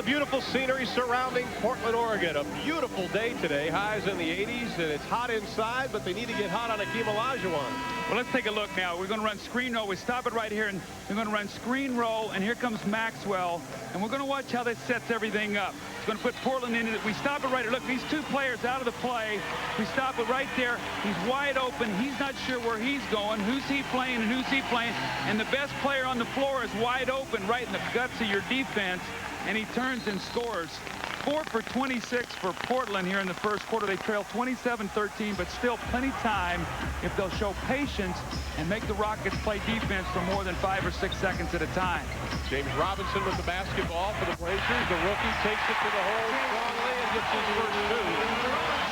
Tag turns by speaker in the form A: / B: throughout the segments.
A: beautiful scenery surrounding Portland, Oregon. A beautiful day today. Highs in the 80s, and it's hot inside, but they need to get hot on Akeem Olajuwon.
B: Well, let's take a look now. We're going to run screen roll. We stop it right here, and we're going to run screen roll, and here comes Maxwell, and we're going to watch how this sets everything up. It's going to put Portland in it. We stop it right here. Look, these two players out of the play. We stop it right there. He's wide open. He's not sure where he's going. Who's he playing and who's he playing? And the best player on the floor is wide open right in the guts of your defense. And he turns and scores. 4 for 26 for Portland here in the first quarter. They trail 27-13, but still plenty time if they'll show patience and make the Rockets play defense for more than 5 or 6 seconds at a time.
A: James Robinson with the basketball for the Blazers. The rookie takes it to the hole strongly and gets his first two.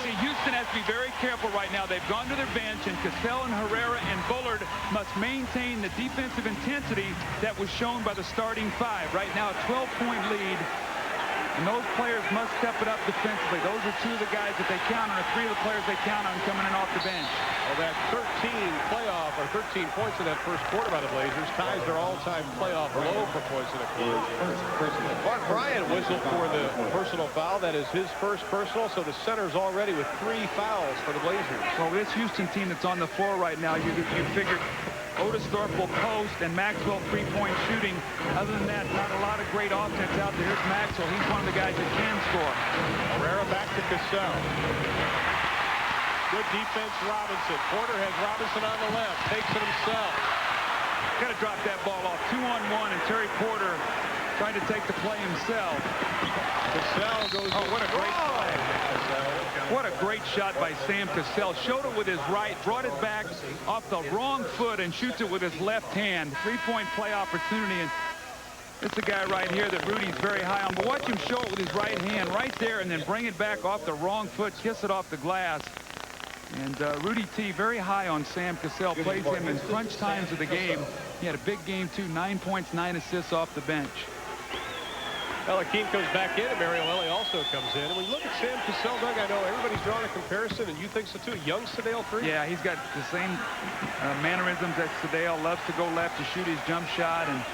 B: See, Houston has to be very careful right now. They've gone to their bench, and Cassell and Herrera and Bullard must maintain the defensive intensity that was shown by the starting five. Right now, a 12-point lead. And those players must step it up defensively. Those are two of the guys that they count on, or three of the players they count on coming in off the bench.
A: Well, that 13 points in that first quarter by the Blazers ties their all-time playoff low for points in a quarter. Mark Bryant whistled for the personal foul. That is his first personal, so the center's already with 3 fouls for the Blazers.
B: Well, this Houston team that's on the floor right now, you figured Otis Thorpe will post and Maxwell three-point shooting. Other than that, not a lot of great offense out there. Here's Maxwell. He's one of the guys that can score.
A: Herrera back to Cassell. Good defense, Robinson. Porter has Robinson on the left. Takes it himself.
B: Got to drop that ball off. 2-on-1, and Terry Porter trying to take the play himself.
A: Cassell goes.
B: Oh, what a great play. What a great shot by Sam Cassell. Showed it with his right, brought it back off the wrong foot, and shoots it with his left hand. 3-point play opportunity. And it's the guy right here that Rudy's very high on. But watch him show it with his right hand right there, and then bring it back off the wrong foot, kiss it off the glass. And Rudy T very high on Sam Cassell. Plays him in crunch times of the game. He had a big game, too. 9 points, 9 assists off the bench.
A: Well, Akeem comes back in, and Mario Elie also comes in. And when you look at Sam Cassell, Doug, I know everybody's drawing a comparison, and you think so too. Young Sedale 3?
B: Yeah, he's got the same mannerisms as Sedale. Loves to go left to shoot his jump shot, and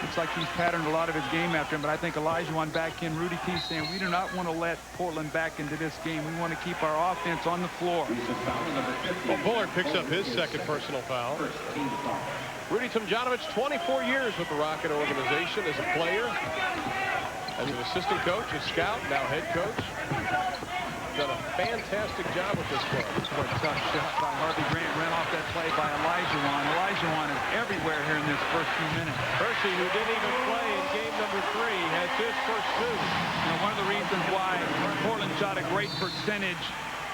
B: looks like he's patterned a lot of his game after him. But I think Olajuwon back in. Rudy T saying we do not want to let Portland back into this game. We want to keep our offense on the floor.
A: Well, Bullard picks up his second personal foul. Rudy Tomjanovich, 24 years with the Rocket organization as a player, as an assistant coach, a scout, now head coach. Done a fantastic job with this club.
B: What a tough shot by Harvey Grant. Ran off that play by Olajuwon. Olajuwon is everywhere here in this first few minutes.
A: Hershey, who didn't even play in game number 3, has his first 2.
B: You know, one of the reasons why Portland shot a great percentage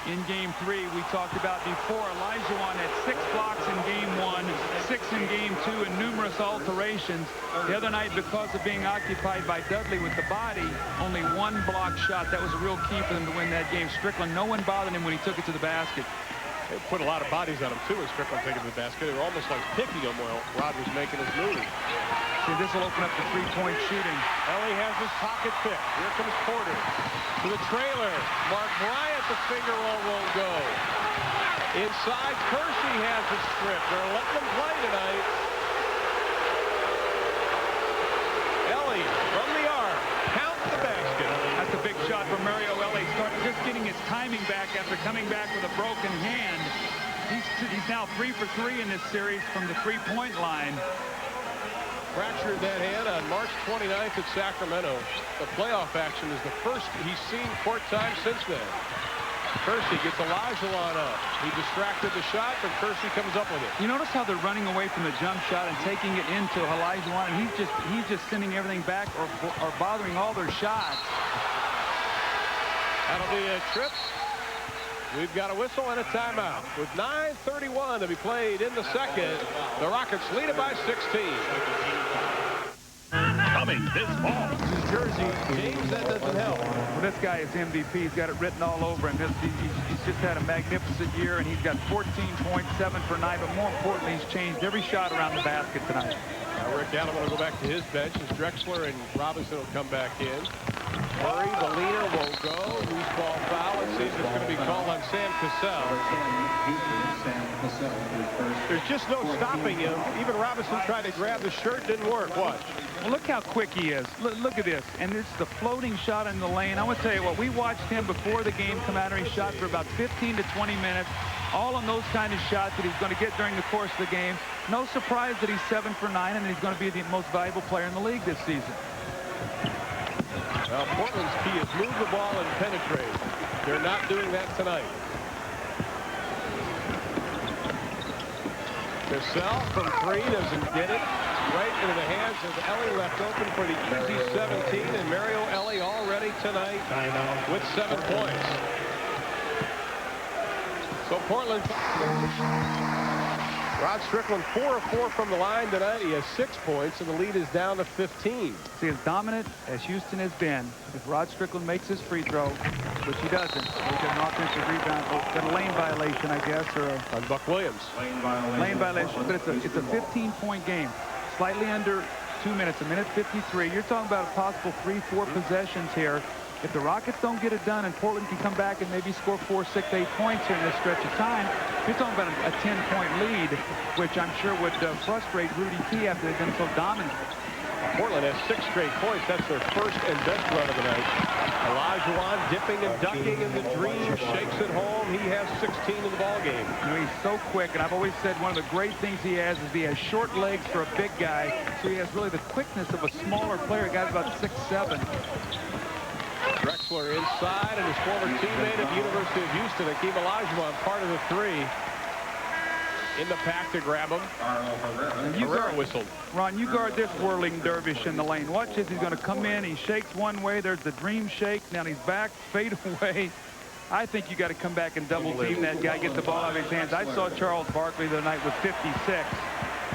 B: in game 3, we talked about before. Olajuwon had 6 blocks in game 1, 6 in game 2, and numerous alterations. The other night, because of being occupied by Dudley with the body, only 1 block shot. That was a real key for them to win that game. Strickland, no one bothered him when he took it to the basket.
A: They put a lot of bodies on him, too, as Strickland taking it to the basket. They were almost like picking him while Rod was making his move.
B: See, this will open up the three-point shooting.
A: Elie has his pocket pick. Here comes Porter to the trailer. Mark Bryant, the finger roll won't go. Inside, Kersey has the strip. They're letting them play tonight. Elie from the arc. Count the basket.
B: That's a big shot from Mario Elie. Started just getting his timing back after coming back with a broken hand. He's now 3 for 3 in this series from the three-point line.
A: Fractured that hand on March 29th at Sacramento. The playoff action is the first he's seen court time since then. Kersey gets Olajuwon up. He distracted the shot, but Kersey comes up with it.
B: You notice how they're running away from the jump shot and taking it into Olajuwon, and he's just sending everything back or bothering all their shots.
A: That'll be a trip. We've got a whistle and a timeout. With 9:31 to be played in the second, the Rockets lead it by 16.
C: Coming this fall.
B: New Jersey,
A: James, that doesn't help.
B: Well, this guy is MVP. He's got it written all over him. He's just had a magnificent year, and he's got 14 points, 7 for 9. But more importantly, he's changed every shot around the basket tonight.
A: Now Rick Allen will go back to his bench as Drexler and Robinson will come back in. Murray, the leader, won't go. Loose ball foul. It seems it's going to be called on Sam Cassell. There's just no stopping him. Even Robinson tried to grab the shirt, didn't work. Watch.
B: Well, look how quick he is. Look at this. And it's the floating shot in the lane. I want to tell you what, we watched him before the game come out, and he shot for about 15 to 20 minutes, all on those kind of shots that he's going to get during the course of the game. No surprise that he's 7 for 9, and he's going to be the most valuable player in the league this season.
A: Well, Portland's key is move the ball and penetrate. They're not doing that tonight. Cassell from 3 doesn't get it. Right into the hands of Ellie, left open for the easy 17, and Mario Ellie already tonight with 7 points. So Portland, Rod Strickland 4 of 4 from the line tonight. He has 6 points, and the lead is down to 15.
B: See, as dominant as Houston has been, if Rod Strickland makes his free throw, which he doesn't, he'll get an offensive rebound, got a lane violation, I guess, or
A: on Buck Williams.
B: Lane violation, but it's a 15-point game. Slightly under 2 minutes, a minute 53. You're talking about a possible 3-4 possessions here. If the Rockets don't get it done and Portland can come back and maybe score 4, 6, 8 points here in this stretch of time, you're talking about a 10-point lead, which I'm sure would frustrate Rudy T after they've been so dominant.
A: Portland has 6 straight points. That's their first and best run of the night. Olajuwon dipping and ducking in the dream, shakes it home. He has 16 in the ball game.
B: You know, he's so quick, and I've always said one of the great things he has is he has short legs for a big guy, so he has really the quickness of a smaller player, a guy about 6'7".
A: Drexler inside, and his former teammate at the University of Houston, Hakeem Olajuwon, part of the 3. In the pack to grab him. Herrera whistled.
B: Ron, you guard this whirling dervish in the lane. Watch this. He's going to come in. He shakes one way. There's the dream shake. Now he's back, fade away. I think you got to come back and double team that guy, get the ball out of his hands. I saw Charles Barkley the other night with 56,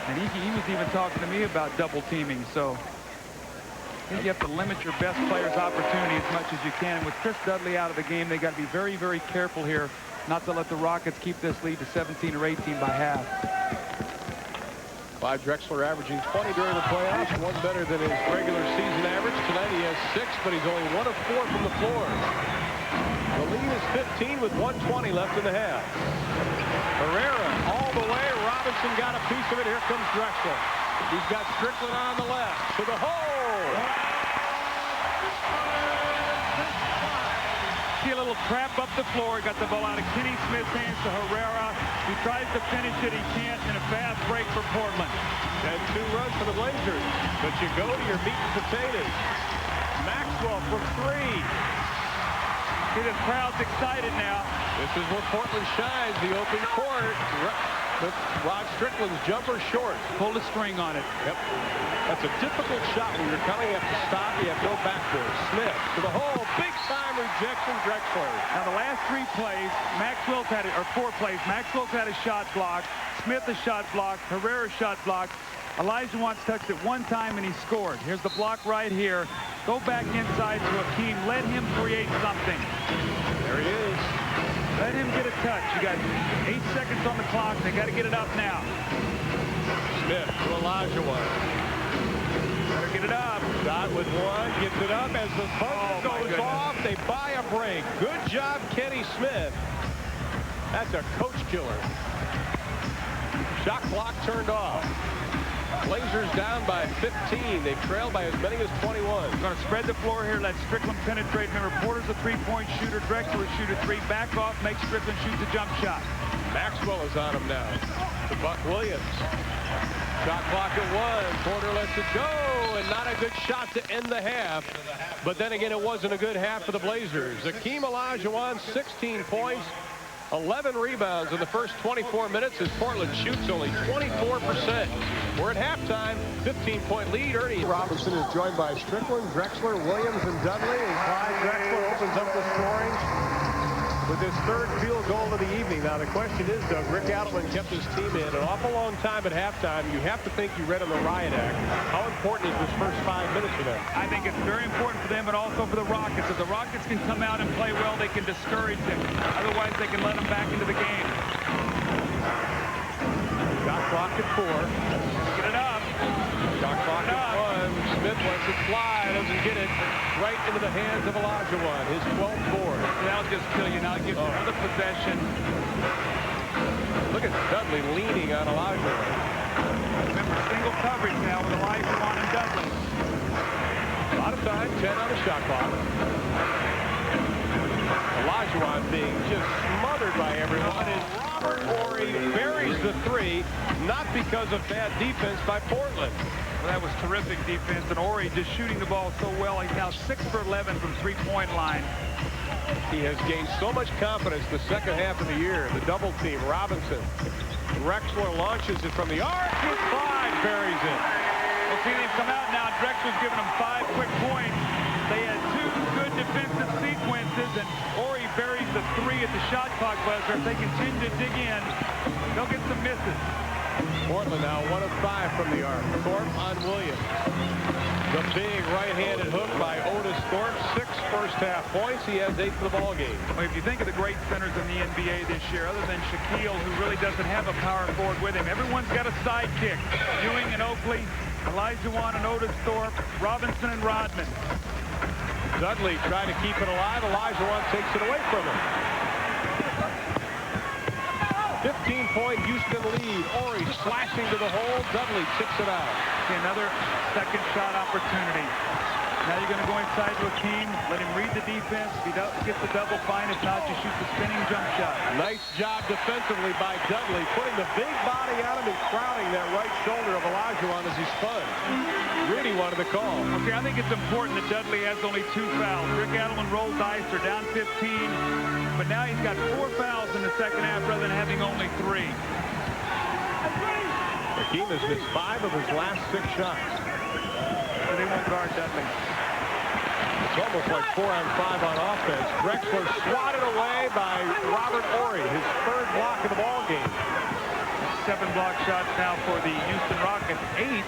B: and he was even talking to me about double teaming. So I think you have to limit your best player's opportunity as much as you can. And with Chris Dudley out of the game, they got to be very, very careful here not to let the Rockets keep this lead to 17 or 18 by half.
A: Clyde Drexler averaging 20 during the playoffs, one better than his regular season average. Tonight he has 6, but he's only 1 of 4 from the floor. The lead is 15 with 1:20 left in the half. Herrera all the way. Robinson got a piece of it. Here comes Drexler. He's got Strickland on the left to the hole.
B: See a little trap up the floor. Got the ball out of Kenny Smith's hands to Herrera. He tries to finish it. He can't, and a fast break for Portland.
A: And 2 runs for the Blazers. But you go to your meat and potatoes. Maxwell from 3.
B: See, the crowd's excited now.
A: This is where Portland shines, the open court. But Rod Strickland's jumper short.
B: Pull the string on it.
A: Yep. That's a difficult shot when you're coming. You have to stop. You have no backboard. Smith to the hole. Big time rejection. Drexler.
B: Now the last 3 plays, Maxwell's had it, or 4 plays. Maxwell's had a shot blocked. Smith a shot blocked. Herrera shot blocked. Olajuwon's touched it 1 time and he scored. Here's the block right here. Go back inside to Hakeem. Let him create something.
A: There he is.
B: Let him get a touch. You got 8 seconds on the clock. They got to get it up now.
A: Smith to Olajuwon.
B: Better get it up.
A: Shot with 1. Gets it up as the buzzer goes off. They buy a break. Good job, Kenny Smith. That's a coach killer. Shot clock turned off. Blazers down by 15. They've trailed by as many as 21.
B: Going to spread the floor here. Let Strickland penetrate. Remember, Porter's a 3-point shooter. Drexler will shoot a 3. Back off. Make Strickland shoot the jump shot.
A: Maxwell is on him now. To Buck Williams. Shot clock at 1. Porter lets it go. And not a good shot to end the half. But then again, it wasn't a good half for the Blazers. Hakeem Olajuwon, 16 points. 11 rebounds in the first 24 minutes as Portland shoots only 24%. We're at halftime, 15-point lead. Ernie Robinson is joined by Strickland, Drexler, Williams, and Dudley. And Clyde Drexler opens up the scoring with his 3rd field goal of the evening. Now, the question is, Doug, Rick Adelman kept his team in an awful long time at halftime. You have to think you read on the riot act. How important is this first 5 minutes for them?
B: I think it's very important for them, but also for the Rockets. If the Rockets can come out and play well, they can discourage them. Otherwise, they can let them back into the game.
A: Shot clock at 4.
B: Get it up.
A: Shot clock at 1. Smith lets it fly. Doesn't get it. Right into the hands of Olajuwon. His 12th board.
B: That'll just kill you. Now it gives you another possession.
A: Look Look at Dudley leaning on Olajuwon.
B: Remember, single coverage now with Olajuwon and Dudley.
A: A lot of time, 10 on the shot clock. Olajuwon being just smothered by everyone, and Robert Horry buries the three, not because of bad defense by Portland.
B: Well, that was terrific defense, and Horry just shooting the ball so well. He's now 6 for 11 from three-point line.
A: He has gained so much confidence the second half of the year. The double team, Robinson. Drexler launches it from the arc with 5, buries it.
B: Well, see, they've come out now. Drexler's given them 5 quick points. They had 2 good defensive sequences, and Horry buries the 3 at the shot clock buzzer. If they continue to dig in, they'll get some misses.
A: Portland now 1 of 5 from the arc. Thorpe on Williams. The big right-handed hook by Otis Thorpe. 6 first-half points. He has 8 for the ball game.
B: Well, if you think of the great centers in the NBA this year, other than Shaquille, who really doesn't have a power forward with him, everyone's got a sidekick. Ewing and Oakley, Olajuwon and Otis Thorpe, Robinson and Rodman.
A: Dudley trying to keep it alive. Olajuwon takes it away from him. 15-point Houston lead. Horry slashing to the hole. Dudley tips it out.
B: See, another second shot opportunity. Now you're going to go inside to Hakeem, let him read the defense. If he gets the double, fine. If not, just shoot the spinning jump shot.
A: Nice job defensively by Dudley, putting the big body on him and crowding that right shoulder of Olajuwon as he spun. Rudy wanted the call.
B: Okay, I think it's important that Dudley has only 2 fouls. Rick Adelman rolled dice. They're down 15. But now he's got 4 fouls in the second half rather than having only 3.
A: Hakeem has missed 5 of his last 6 shots.
B: So they won't guard Dudley.
A: It's almost like 4 on 5 on offense. Drexler swatted away by Robert Horry, his 3rd block of the ball game.
B: 7 block shots now for the Houston Rockets. 8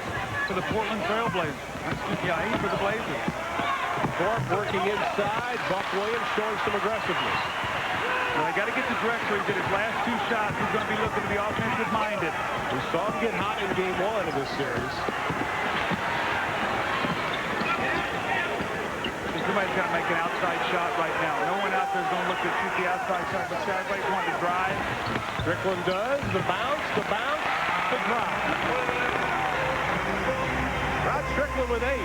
B: for the Portland Trailblazers. 8 for the Blazers.
A: Thorpe working inside. Buck Williams showing some aggressiveness.
B: Well, they got to get to Drexler. He did his last 2 shots. He's going to be looking to be offensive-minded.
A: We saw him get hot in game 1 of this series.
B: Somebody's got to make an outside shot right now. No one out there is going to look to shoot the outside shot, but everybody's wanting to drive.
A: Strickland does. The bounce, the drop. Rod Strickland with 8.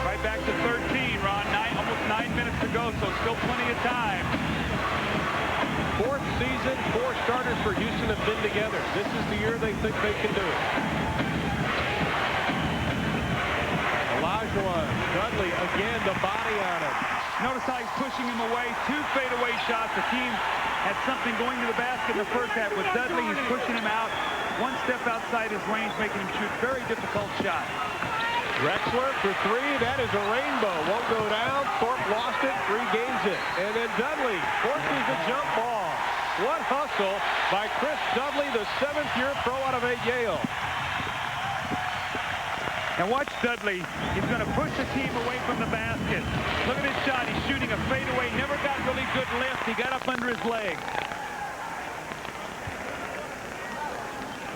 B: Right back to 13, Ron. Almost 9 minutes to go, so still plenty of time.
A: 4th season, 4 starters for Houston have been together. This is the year they think they can do it. Olajuwon, Dudley again, the body on him.
B: Notice how he's pushing him away. 2 fadeaway shots. Hakeem had something going to the basket in the first half. With Dudley, he's pushing him out. 1 step outside his range, making him shoot very difficult shot.
A: Drexler for 3. That is a rainbow. Won't go down. Thorpe lost it. Regains it. And then Dudley forces the jump ball. What hustle by Chris Dudley, the 7th-year pro out of Yale.
B: And watch Dudley. He's going to push the team away from the basket. Look at his shot. He's shooting a fadeaway. Never got really good lift. He got up under his leg.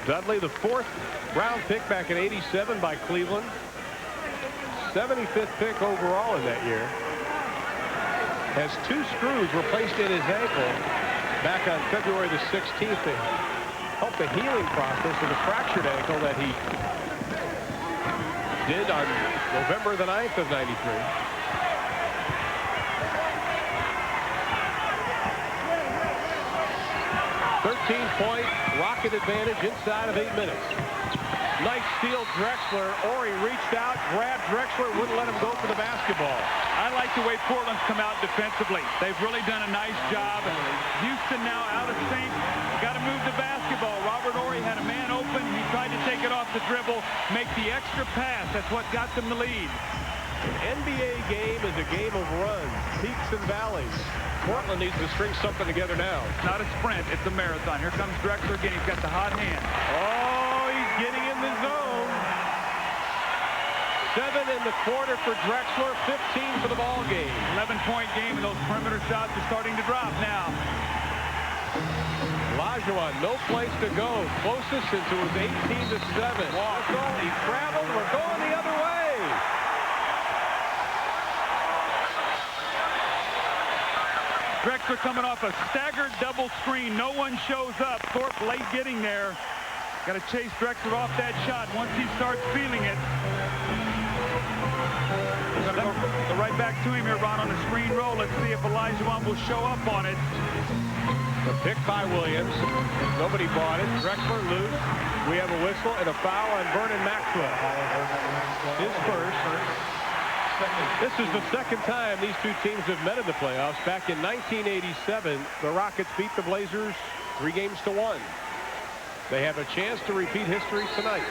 A: Dudley, the 4th round pick back in '87 by Cleveland. 75th pick overall in that year. Has 2 screws replaced in his ankle back on February the 16th to help the healing process of the fractured ankle that he did on November the 9th of '93. 13-point Rocket advantage inside of 8 minutes. Nice steal, Drexler. Horry reached out, grabbed Drexler, wouldn't let him go for the basketball.
B: I like the way Portland's come out defensively. They've really done a nice job. Houston now out of sync. Got to move the basketball. Robert Horry had a man open. He tried to take it off the dribble, make the extra pass. That's what got them the lead.
A: An NBA game is a game of runs, peaks and valleys. Portland needs to string something together now.
B: It's not a sprint, it's a marathon. Here comes Drexler again. He's got the hot hand.
A: Oh, he's getting in the zone. 7 in the quarter for Drexler, 15 for the ball game.
B: 11-point game, and those perimeter shots are starting to drop now.
A: Olajuwon, no place to go. Closest since it was 18-7. He traveled. We're going the other way.
B: Drexler coming off a staggered double screen. No one shows up. Thorpe late getting there. Got to chase Drexler off that shot once he starts feeling it. We're going to go right back to him here, Ron, on the screen roll. Let's see if Olajuwon will show up on it.
A: The pick by Williams. Nobody bought it. Drexler loose. We have a whistle and a foul on Vernon Maxwell. His first. This is the second time these two teams have met in the playoffs. Back in 1987, the Rockets beat the Blazers 3-1. They have a chance to repeat history tonight.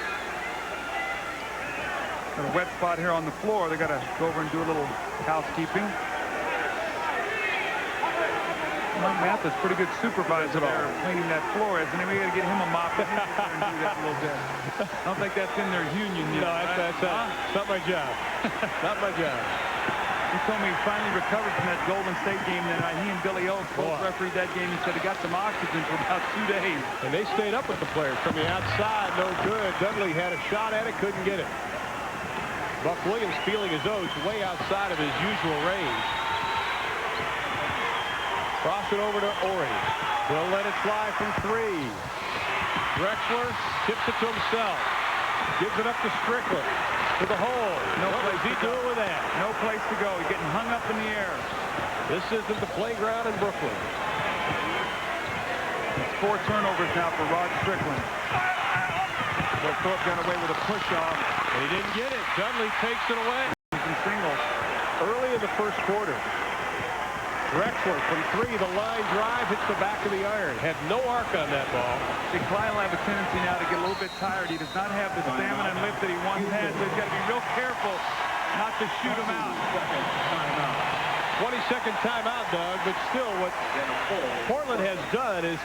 B: Got a wet spot here on the floor. They got to go over and do a little housekeeping. Mike Mathis, pretty good supervisor there, cleaning that floor, isn't he? We got to get him a mop and do that a little bit. I don't think that's in their union yet.
A: No, that's not my job. Not my job.
B: He told me he finally recovered from that Golden State game that night. He and Billy Oaks both refereed that game. He said he got some oxygen for about 2 days.
A: And they stayed up with the players from the outside. No good. Dudley had a shot at it, couldn't get it. Buck Williams feeling his oats way outside of his usual range. Cross it over to Ori. He'll let it fly from 3. Drexler tips it to himself. Gives it up to Strickland. To the hole. What does he do with that?
B: No place to go. He's getting hung up in the air.
A: This isn't the playground in Brooklyn.
B: It's 4 turnovers now for Rod Strickland. But Thorpe got away with a push-off.
A: He didn't get it. Dudley takes it away.
B: Some singles.
A: Early in the first quarter. Drexler from 3, the line drive hits the back of the iron. Had no arc on that ball.
B: See, Klein will have a tendency now to get a little bit tired. He does not have the stamina and lift that he once had, so he's got to be real careful not to shoot him out.
A: 22nd timeout, Doug, but still what Portland has done is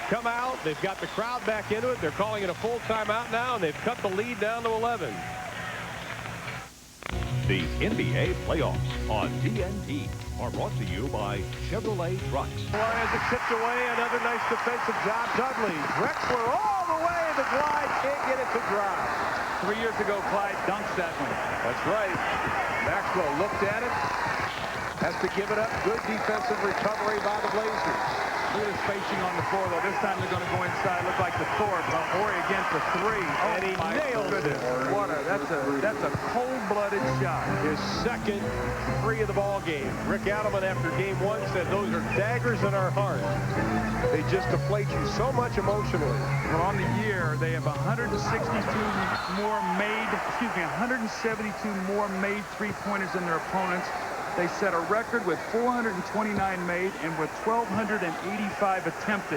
A: come out. They've got the crowd back into it. They're calling it a full timeout now, and they've cut the lead down to 11.
C: The NBA playoffs on TNT are brought to you by Chevrolet Trucks.
A: As it tipped away, another nice defensive job. Dudley, Drexler all the way. The glide can't get it to dry.
B: 3 years ago, Clyde dunks that one.
A: That's right. Maxwell looked at it. Has to give it up. Good defensive recovery by the Blazers.
B: Look at the spacing on the floor, though. This time they're going to go inside. Look like the Thorpe. Ori again for 3. Oh,
A: and he nailed it.
B: That's a cold-blooded shot.
A: His second 3 of the ball game. Rick Adelman, after game 1, said those are daggers in our heart. They just deflate you so much emotionally.
B: Well, on the year, they have 172 more made, 172 more made three-pointers than their opponents. They set a record with 429 made and with 1,285 attempted.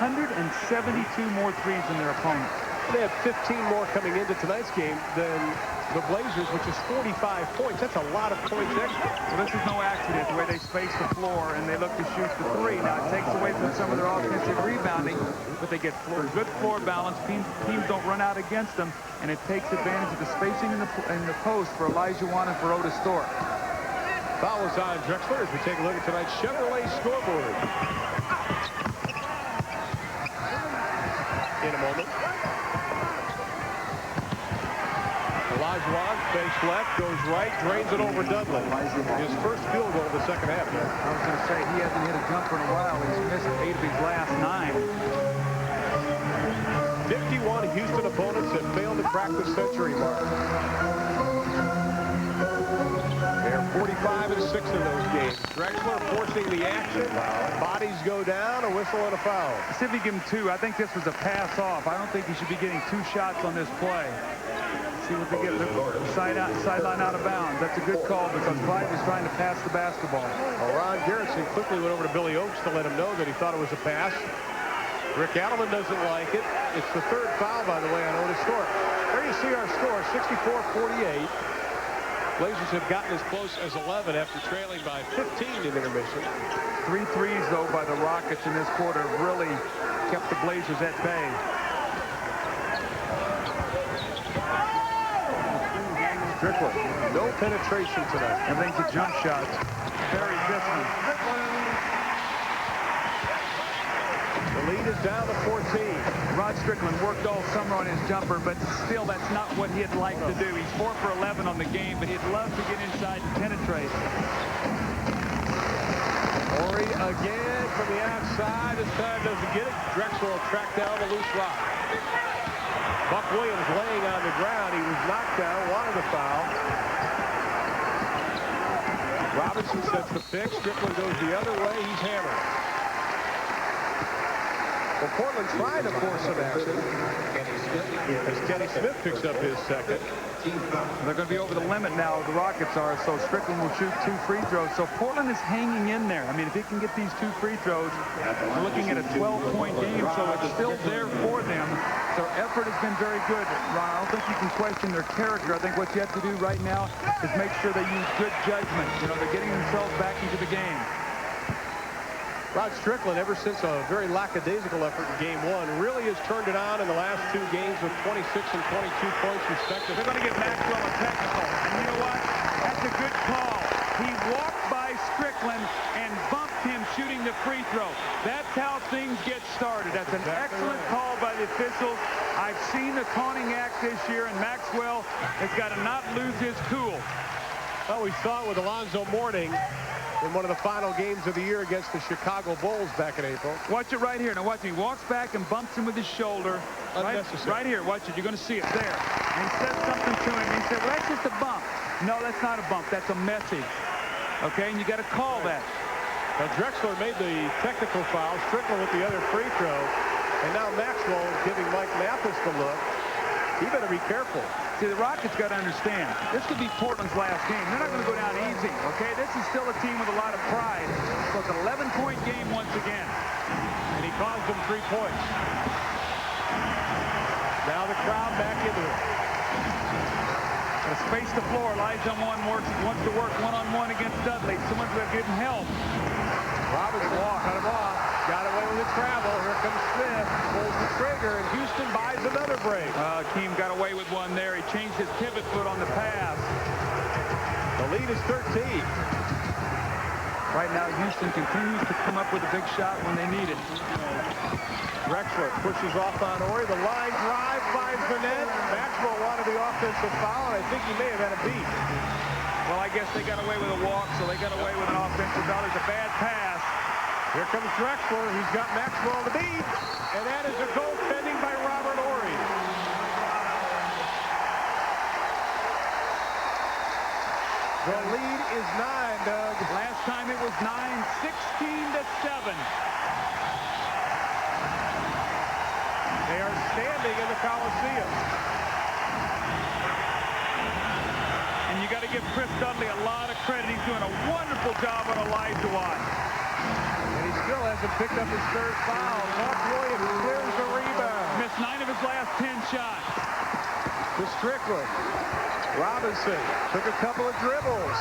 B: 172 more threes than their opponents.
A: They had 15 more coming into tonight's game than the Blazers, which is 45 points. That's a lot of points extra.
B: Well, this is no accident, the way they space the floor and they look to shoot the 3. Now, it takes away from some of their offensive rebounding, but they get good floor balance. Teams don't run out against them, and it takes advantage of the spacing in the post for Olajuwon and for Otis Thorpe.
A: Foul is on Drexler as we take a look at tonight's Chevrolet scoreboard. In a moment. Olajuwon fakes left, goes right, drains it over Dudley. His first field goal of the second half.
B: I was going to say, he hasn't hit a jumper in a while. He's missed 8 of his last 9.
A: 51 Houston opponents have failed to crack the century mark. They're 45 and 6 in those games. Drexler forcing the action. Bodies go down, a whistle and a foul.
B: See if he give him 2. I think this was a pass off. I don't think he should be getting 2 shots on this play. See what they get. Sideline out of bounds. That's a good call because Clyde was trying to pass the basketball.
A: Well, Ron Garrison quickly went over to Billy Oaks to let him know that he thought it was a pass. Rick Adelman doesn't like it. It's the 3rd foul, by the way, on Otis Thorpe. There you see our score, 64-48. Blazers have gotten as close as 11 after trailing by 15 in intermission.
B: 3 threes, though, by the Rockets in this quarter have really kept the Blazers at bay.
A: Strickland, no penetration tonight.
B: Everything's a jump shot. Barry Bisman.
A: The lead is down to 14.
B: Rod Strickland worked all summer on his jumper, but still that's not what he'd like to do. He's 4 for 11 on the game, but he'd love to get inside and penetrate.
A: Horry again from the outside. This time doesn't get it. Drexler will track down the loose rock. Buck Williams laying on the ground. He was knocked down, wanted the foul. Robinson sets the pick. Strickland goes the other way. He's hammered. Well, Portland tried to force some action as Kenny Smith picks up his second.
B: They're going to be over the limit now, the Rockets are, so Strickland will shoot 2 free throws. So Portland is hanging in there. I mean, if he can get these 2 free throws, we're looking at a 12-point game, so it's still there for them. Their effort has been very good, Ron. I don't think you can question their character. I think what you have to do right now is make sure they use good judgment. You know, they're getting themselves back into the game.
A: Rod Strickland, ever since a very lackadaisical effort in Game 1, really has turned it on in the last 2 games with 26 and 22 points respectively.
B: They're going to get Maxwell a technical. And you know what? That's a good call. He walked by Strickland and bumped him shooting the free throw. That's how things get started. That's an excellent call by the officials. I've seen the taunting act this year, and Maxwell has got to not lose his cool.
A: Well, we saw it with Alonzo Mourning in one of the final games of the year against the Chicago Bulls back in April.
B: Watch it right here. Now watch. He walks back and bumps him with his shoulder. Right here. Watch it. You're going to see it there. And he says something to him. He said, well, that's just a bump. No, that's not a bump. That's a message. Okay, and you got to call that.
A: Now Drexler made the technical foul. Strickland with the other free throw. And now Maxwell is giving Mike Mathis the look. He better be careful.
B: See, the Rockets got to understand, this could be Portland's last game. They're not going to go down easy, okay? This is still a team with a lot of pride. So it's an 11-point game once again.
A: And he caused them 3 points. Now the crowd back into it.
B: Space the floor. Elijah wants to work one-on-one against Dudley. Someone's going to give him help.
A: Robinson cut him off. Got away with the travel. Here comes Smith. Pulls the trigger, and Houston buys another break.
B: Keem got away with one there. He changed his pivot foot on the pass.
A: The lead is 13.
B: Right now, Houston continues to come up with a big shot when they need it.
A: Drexler pushes off on Horry. The line drive finds the net. Maxwell wanted the offensive foul, and I think he may have had a beat.
B: Well, I guess they got away with a walk, so they got away with an offensive foul. It's a bad pass.
A: Here comes Drexler. He's got Maxwell on the beat, and that is a goaltending by Robert Horry. The lead is 9, Doug.
B: Last time it was 9, 16-7.
A: They are standing in the Coliseum.
B: And you got to give Chris Dudley a lot of credit. He's doing a wonderful job on Elijah Watt.
A: And he still hasn't picked up his 3rd foul. Buck Williams clears the rebound.
B: Missed 9 of his last 10 shots.
A: To Strickland. Robinson took a couple of dribbles.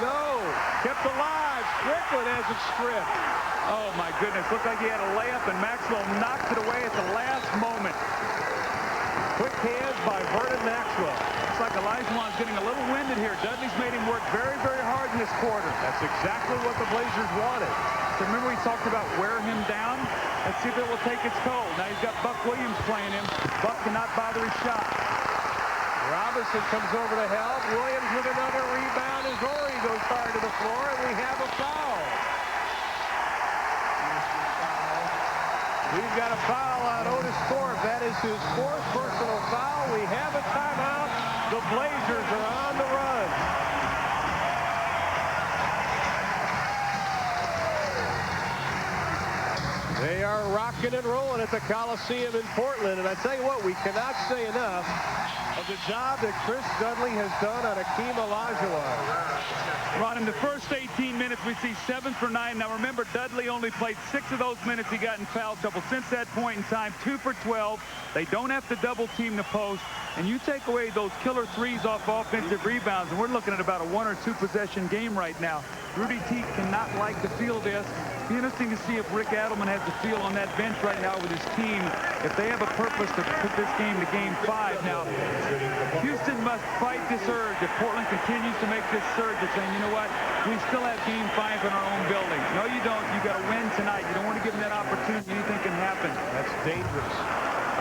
A: No. Kept alive. Strickland has it stripped.
B: Oh, my goodness. Looked like he had a layup, and Maxwell knocked it away at the last moment.
A: Quick hands by Vernon Maxwell.
B: Looks like Olajuwon's getting a little winded here. Dudley's made him work very, very hard in this quarter.
A: That's exactly what the Blazers wanted.
B: So remember we talked about wear him down? Let's see if it will take its toll. Now he's got Buck Williams playing him. Buck cannot bother his shot.
A: Robinson comes over to help. Williams with another rebound as Horry goes hard to the floor, and we have a foul. We've got a foul on Otis Thorpe. That is his 4th personal foul. We have a timeout. The Blazers are on the run. They are rocking and rolling at the Coliseum in Portland. And I tell you what, we cannot say enough of the job that Chris Dudley has done on Akeem Olajuwon.
B: Ron, in the first 18 minutes, we see 7 for 9. Now, remember, Dudley only played 6 of those minutes. He got in foul trouble. Since that point in time, 2 for 12. They don't have to double-team the post. And you take away those killer threes off offensive rebounds, and we're looking at about a 1 or 2 possession game right now. Rudy Teague cannot like the feel of this. Be interesting to see if Rick Adelman has the feel on that bench right now with his team, if they have a purpose to put this game to Game 5. Now, Houston must fight this urge. If Portland continues to make this surge of saying, you know what, we still have Game 5 in our own building. No, you don't. You got to win tonight. You don't want to give them that opportunity. Anything can happen.
A: That's dangerous.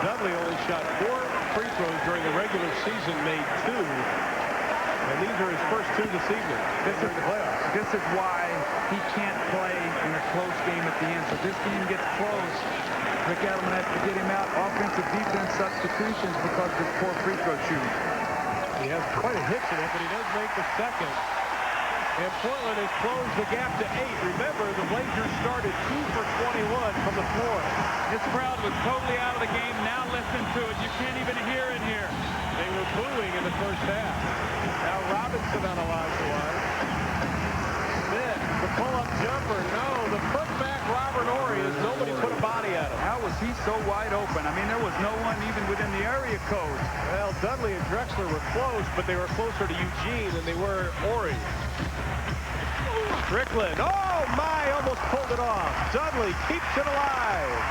A: Dudley only shot 4 free throws during the regular season, made 2 And these are his first 2 this evening.
B: This is why he can't play in a close game at the end. So this game gets close. Rick Adelman has to get him out. Offensive defense substitutions because of his poor free throw shooting.
A: He has quite a hitch in it, but he does make the second. And Portland has closed the gap to 8. Remember, the Blazers started 2 for 21 from the floor.
B: This crowd was totally out of the game. Now listen to it. You can't even hear it here.
A: They were booing in the first half. Now Robinson on Elijah Wise. Smith, the pull-up jumper. No, the putback Robert Horry as nobody put a body at him.
B: How was he so wide open? I mean, there was no one even within the area code.
A: Well, Dudley and Drexler were close, but they were closer to Eugene than they were Horry. Strickland, oh my, almost pulled it off. Dudley keeps it alive.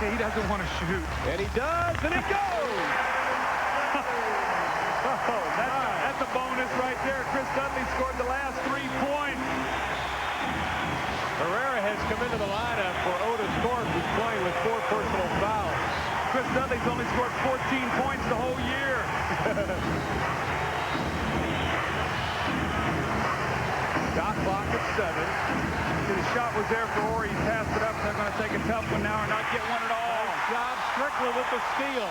B: He doesn't want to shoot.
A: And he does, and it goes.
B: Oh, that's a bonus right there. Chris Dudley scored the last 3 points.
A: Herrera has come into the lineup for Otis Thorpe, who's playing with 4 personal fouls.
B: Chris Dudley's only scored 14 points the whole year.
A: Shot clock at 7.
B: The shot was there for Horry. He passed it up. They're going to take a tough one now or not get one at all.
A: Nice job, Strickland with the steal.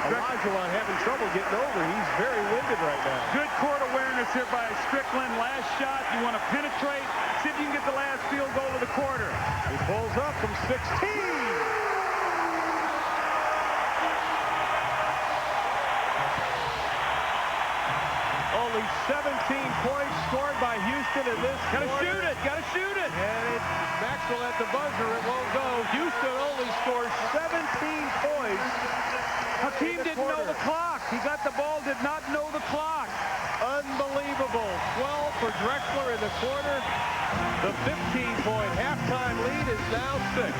A: Olajuwon having trouble getting over. He's very winded right now.
B: Good court awareness here by Strickland. Last shot, you want to penetrate. See if you can get the last field goal of the quarter.
A: He pulls up from 16. Only 17 points scored by Houston in this
B: Gotta
A: quarter.
B: shoot it. Gotta shoot it.
A: And Maxwell at the buzzer. It won't go. Houston only scores 17 points.
B: Hakeem didn't know the clock. He got the ball, did not know the clock.
A: Unbelievable. 12 for Drexler in the quarter. The 15-point halftime lead is now 6.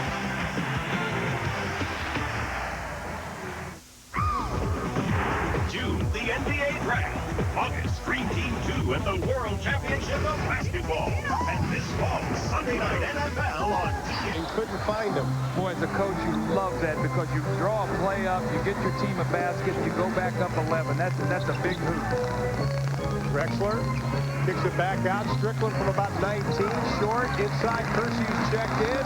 D: June, the NBA Draft. August, Dream Team 2 at the World Championship of Basketball. And this fall, Sunday Night NFL on
A: And couldn't find him.
B: Boy, as a coach, you love that because you draw a play up, you get your team a basket, you go back up 11. That's a big hoop.
A: Drexler kicks it back out. Strickland from about 19. Short. Inside. Kersey's checked in.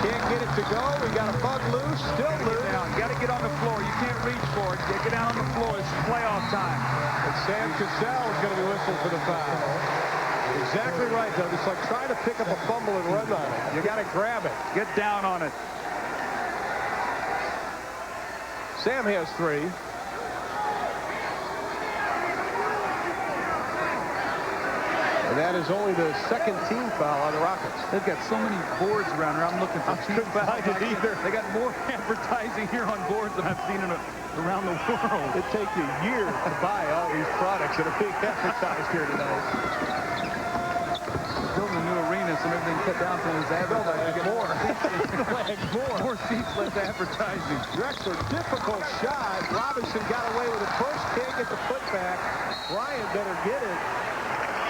A: Can't get it to go. We got a bug loose. Still loose.
B: You got to get on the floor. You can't reach for it. Get down on the floor. It's playoff time.
A: And Sam Cassell is going to be whistling for the foul. Exactly right, though. It's like trying to pick up a fumble and run on it. You got to grab it.
B: Get down on it.
A: Sam has 3. And that is only the second team foul on the Rockets.
B: They've got so many boards around here. I'm looking for team fouls. They got more advertising here on boards than I've seen around the world.
A: It takes you years to buy all these products that are being advertised here tonight.
B: Building new arenas and everything cut down from his advertising. More seats, less advertising.
A: Drexler, difficult shot. Robinson got away with it first. Can't get the putback. Bryant better get it.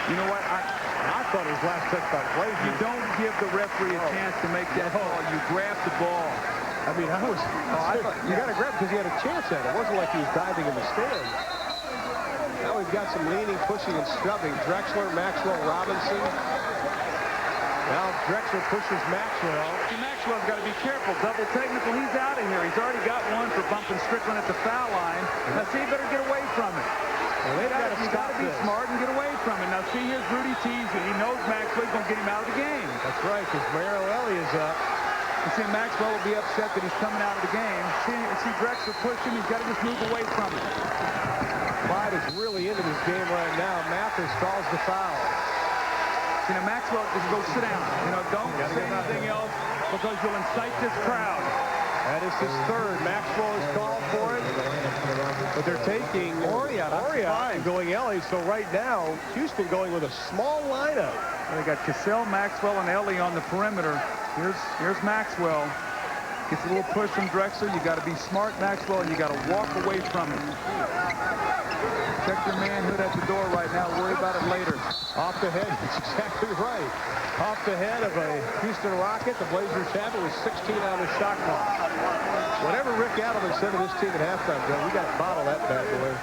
B: You know what?
A: I thought his last touch by Blazers.
B: You don't give the referee a chance to make that call. You grab the ball.
A: I mean, I thought you got to grab because he had a chance at it. It wasn't like he was diving in the stand. Now we've got some leaning, pushing, and shoving. Drexler, Maxwell, Robinson. Now Drexler pushes Maxwell.
B: Maxwell's got to be careful. Double technical. He's out of here. He's already got one for bumping Strickland at the foul line. Now, see, he better get away from it.
A: Well,
B: You got to be smart and get away from it. Now, see, here's Rudy teasing. He knows Maxwell's going to get him out of the game.
A: That's right, because Merrill Ellie is up.
B: You see, Maxwell will be upset that he's coming out of the game. See Drexler pushing. He's got to just move away from it.
A: Clyde is really into this game right now. Mathis calls the foul.
B: You know, Maxwell, just go sit down. You know, don't say anything else because you'll incite this crowd.
A: That is his 3rd. Maxwell is called for it. But they're taking Oria and going Ellie. So right now, Houston going with a small lineup.
B: They got Cassell, Maxwell, and Ellie on the perimeter. Here's Maxwell. Gets a little push from Drexler. You got to be smart, Maxwell, and you got to walk away from it. Check your manhood at the door right now. Worry about it later.
A: Off the head. That's exactly right. Off the head of a Houston Rocket. The Blazers have it with 16 on the shot clock. Whatever Rick Adelman said to this team at halftime, Joe, we got to bottle that bad boy.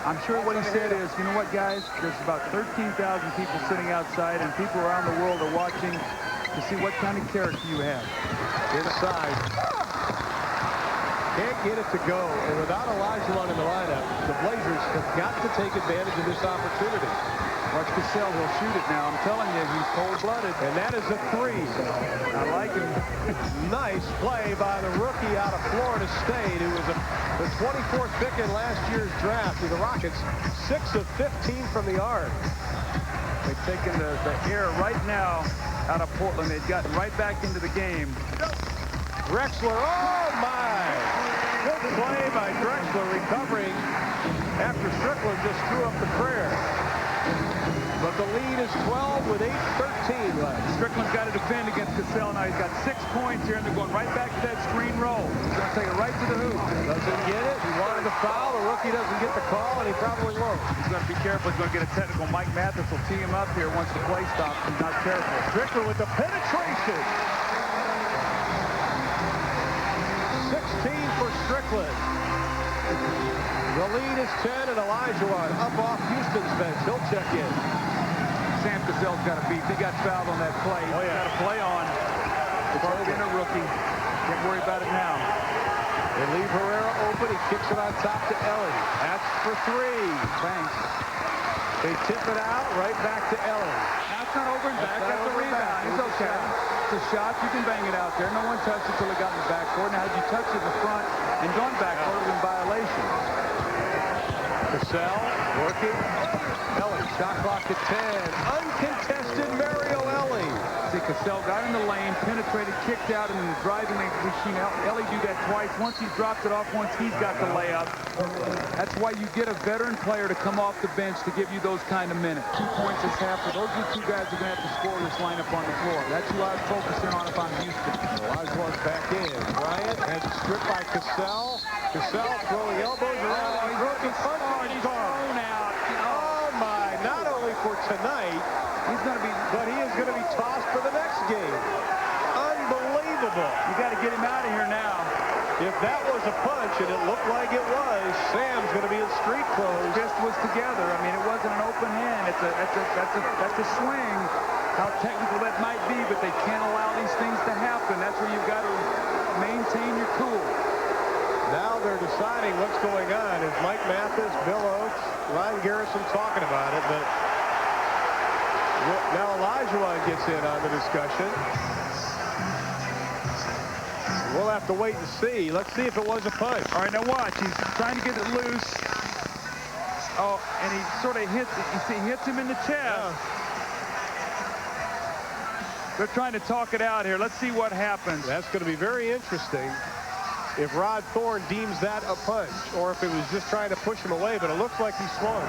B: I'm sure what he said is, you know what, guys? There's about 13,000 people sitting outside, and people around the world are watching to see what kind of character you have.
A: Inside. Can't get it to go. And without Olajuwon in the lineup, the Blazers have got to take advantage of this opportunity.
B: Watch Cassell, he'll shoot it now. I'm telling you, he's cold-blooded.
A: And that is a 3.
B: I like him.
A: Nice play by the rookie out of Florida State, who was the 24th pick in last year's draft. The Rockets, 6 of 15 from the arc.
B: They've taken the air right now out of Portland. They've gotten right back into the game.
A: Drexler, oh my! Good play by Drexler, recovering after Strickland just threw up the prayer. But the lead is 12 with 8:13 left.
B: Strickland's got to defend against Cassell now. He's got 6 points here, and they're going right back to that screen roll. He's going to take it right to the hoop.
A: Doesn't get it. He wanted to foul. The rookie doesn't get the call, and he probably won't.
B: He's going to be careful. He's going to get a technical. Mike Mathis will tee him up here once the play stops. He's not careful.
A: Strickland with the penetration. 16 for Strickland. The lead is 10, and Olajuwon up off Houston's bench. He'll check in.
B: Sam Cassell's got to beat. He got fouled on that play.
A: Oh, yeah.
B: Got to play on. It's been a rookie. Can't worry about it now.
A: They leave Herrera open. He kicks it on top to Ellie. That's for 3.
B: Thanks.
A: They tip it out right back to Ellie.
B: That's not over and back.
A: That's
B: That's a
A: over and
B: rebound.
A: back.
B: It's okay. It's a shot. You can bang it out there. No one touched it until it got in the backcourt. Now, had you touched it in the front and gone backcourt, it would have been violation.
A: Cassell working. Ellie, shot clock at 10. Uncontested Mario Ellie.
B: See, Cassell got in the lane, penetrated, kicked out, and then the driving lane. We've seen Ellie do that twice. Once he's dropped it off, once he's got the layup. That's why you get a veteran player to come off the bench to give you those kind of minutes. 2 points this half. Those are the 2 guys who are going to have to score this lineup on the floor. That's who I was focusing on if I'm Houston.
A: Olajuwon's back in. Bryant has it stripped by Cassell. Cassell throwing elbows around. He's broken punch.
B: He's thrown out.
A: Oh my! Not only for tonight,
B: He's going to be.
A: but he is going to be tossed for the next game. Unbelievable!
B: You got to get him out of here now.
A: If that was a punch, and it looked like it was, Sam's going to be in street clothes.
B: Fist was together. I mean, it wasn't an open hand. That's a swing. How technical that might be, but they can't allow these things to happen. That's where you've got to maintain your cool.
A: Now they're deciding what's going on. Is Mike Mathis, Bill Oakes, Ryan Garrison talking about it, but now Olajuwon gets in on the discussion. We'll have to wait and see. Let's see if it was a punch.
B: All right, now watch. He's trying to get it loose. Oh, and he sort of hits it. You see, he hits him in the chest.
A: Yeah.
B: They're trying to talk it out here. Let's see what happens.
A: That's going to be very interesting if Rod Thorne deems that a punch, or if it was just trying to push him away, but it looks like he swung.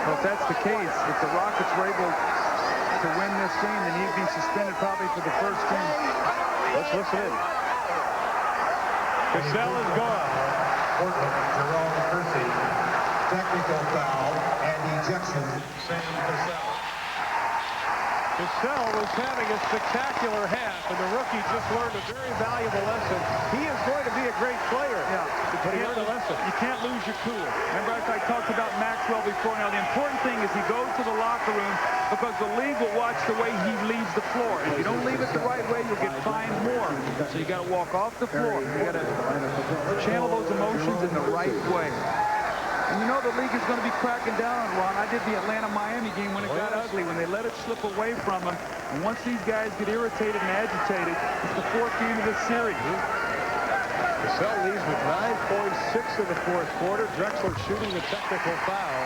B: Well, if that's the case, if the Rockets were able to win this game, then he'd be suspended probably for the first game.
A: Let's listen in. Cassell is gone.
E: Portland, Jerome Kersey, technical foul and ejection. Sam Cassell.
A: Cassell was having a spectacular half, and the rookie just learned a very valuable lesson. He is going to be a great player, but he learned a lesson.
B: You can't lose your cool. Remember, I talked about Maxwell before. Now, the important thing is he goes to the locker room because the league will watch the way he leaves the floor. If you don't leave it the right way, you'll get fined more. So you got to walk off the floor. You got to channel those emotions in the right way. And you know the league is going to be cracking down on Ron. I did the Atlanta-Miami game when it got ugly, when they let it slip away from them. And once these guys get irritated and agitated, it's the 4th game of the series.
A: Cassell leads with 9.6 in the 4th quarter. Drexler shooting the technical foul.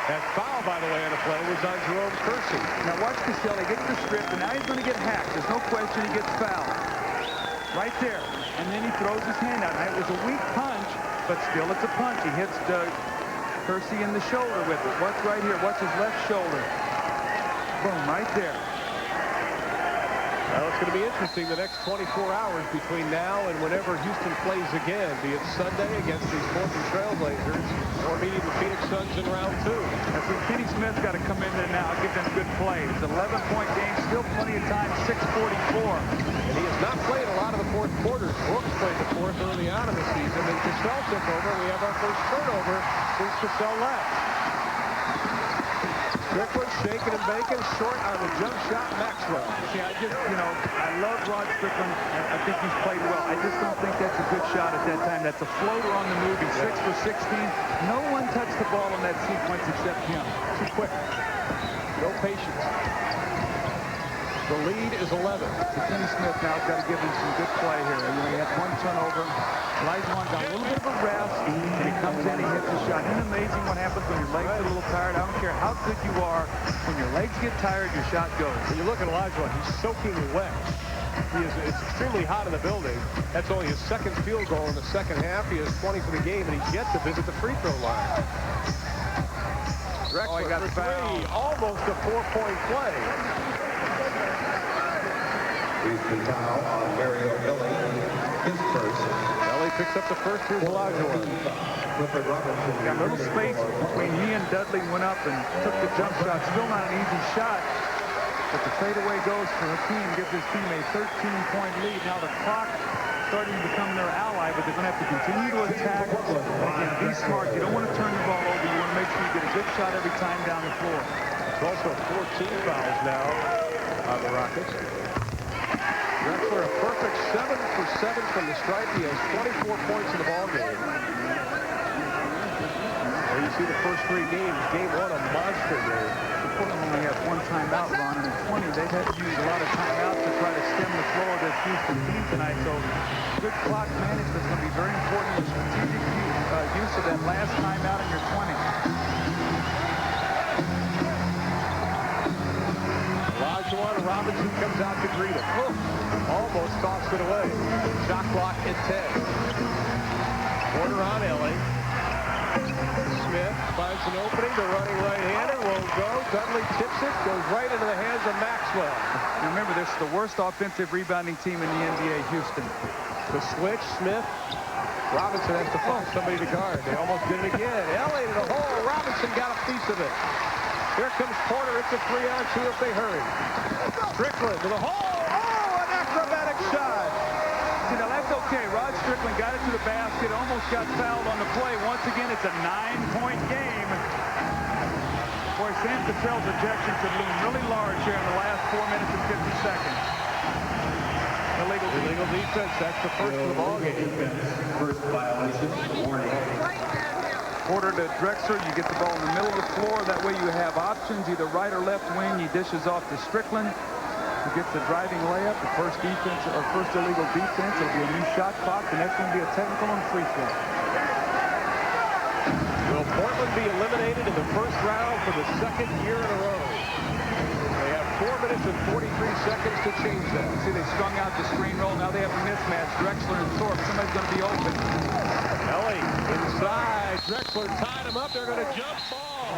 A: That foul, by the way, on the play was on Jerome Kersey.
B: Now watch Cassell. He gets the strip, and now he's going to get hacked. There's no question he gets fouled. Right there. And then he throws his hand out. Now, it was a weak punch, but still it's a punch. He hits Kersey in the shoulder with it. Watch right here. Watch his left shoulder. Boom, right there.
A: That was it's going to be interesting the next 24 hours between now and whenever Houston plays again, be it Sunday against these Portland Trailblazers or meeting the Phoenix Suns in round 2.
B: That's when Kenny Smith's got to come in there now and give them good play. It's an 11-point game, still plenty of time, 6:44.
A: And he has not played a lot of the fourth quarters. Brooks played the fourth early on in the season. Then Cassell took over. We have our first turnover since Cassell left. Strickland shaking and baking, short on the jump shot, Maxwell.
B: See, I just, I love Rod Strickland. I think he's played well. I just don't think that's a good shot at that time. That's a floater on the move. He's 6 for 16. No one touched the ball in that sequence except him.
A: Too quick. No patience. The lead is 11.
B: Kenny Smith now has got to give him some good play here. He had one turnover. Olajuwon got a little bit of a rest, and he comes in, he hits the shot. Isn't it amazing what happens when your legs get a little tired? I don't care how good you are. When your legs get tired, your shot goes.
A: When you look at Olajuwon, he's soaking wet. It's extremely hot in the building. That's only his second field goal in the second half. He has 20 for the game, and he's yet to visit the free throw line. Drexler
B: he got
A: for three, almost a 4-point play.
E: Houston foul on Mario Ellie, his first.
A: Ellie picks up the first for Olajuwon.
E: Clifford Robinson.
B: Got a little space between he and Dudley, went up and took the jump shot. Still not an easy shot, but the fadeaway goes for Hakeem, gives his team a 13-point lead. Now the clock starting to become their ally, but they're going to have to continue to attack. Again, be smart. You don't want to turn the ball over. You want to make sure you get a good shot every time down the floor.
A: It's also 14 fouls now on the Rockets. Drexler a perfect 7 for 7 from the stripe. He has 24 points in the ballgame. There you see the first 3 games. Game 1, a monster game.
B: Portland only has one timeout, Ron, and in 20, they've had to use a lot of timeouts to try to stem the flow of this Houston team tonight. So good clock management is going to be very important. Strategic use of that last timeout in your 20.
A: Olajuwon, Robinson comes out to greet him. Oh, almost tossed it away. Shot clock at 10. Porter on Ellie. Smith finds an opening. The running right-hander won't go. Dudley tips it. Goes right into the hands of Maxwell.
B: Now remember, this is the worst offensive rebounding team in the NBA, Houston.
A: The switch, Smith. Robinson has to find somebody to guard. They almost did it again. Ellie to the hole. Robinson got a piece of it. Here comes Porter. It's a 3-on-2 if they hurry. Strickland to the hole. Oh, an acrobatic shot.
B: See, now that's okay. Rod Strickland got it to the basket, almost got fouled on the play. Once again, it's a 9-point game. Boy, Sam Cassell's ejection could loom really large here in the last 4 minutes and 50 seconds.
A: Illegal defense. That's the first of the ballgame.
E: First violation, warning.
B: Porter to Drexler. You get the ball in the middle of the floor. That way you have options, either right or left wing. He dishes off to Strickland, who gets the driving layup. The first defense, or first illegal defense. It'll be a new shot clock. The next one will be a technical and free throw.
A: Will Portland be eliminated in the first round for the second year in a row? They have 4 minutes and 43 seconds to change that.
B: See, they strung out the screen roll. Now they have a mismatch. Drexler and Thorpe. Somebody's going to be open.
A: Ellie inside. Drexler tied him up. They're going to jump ball.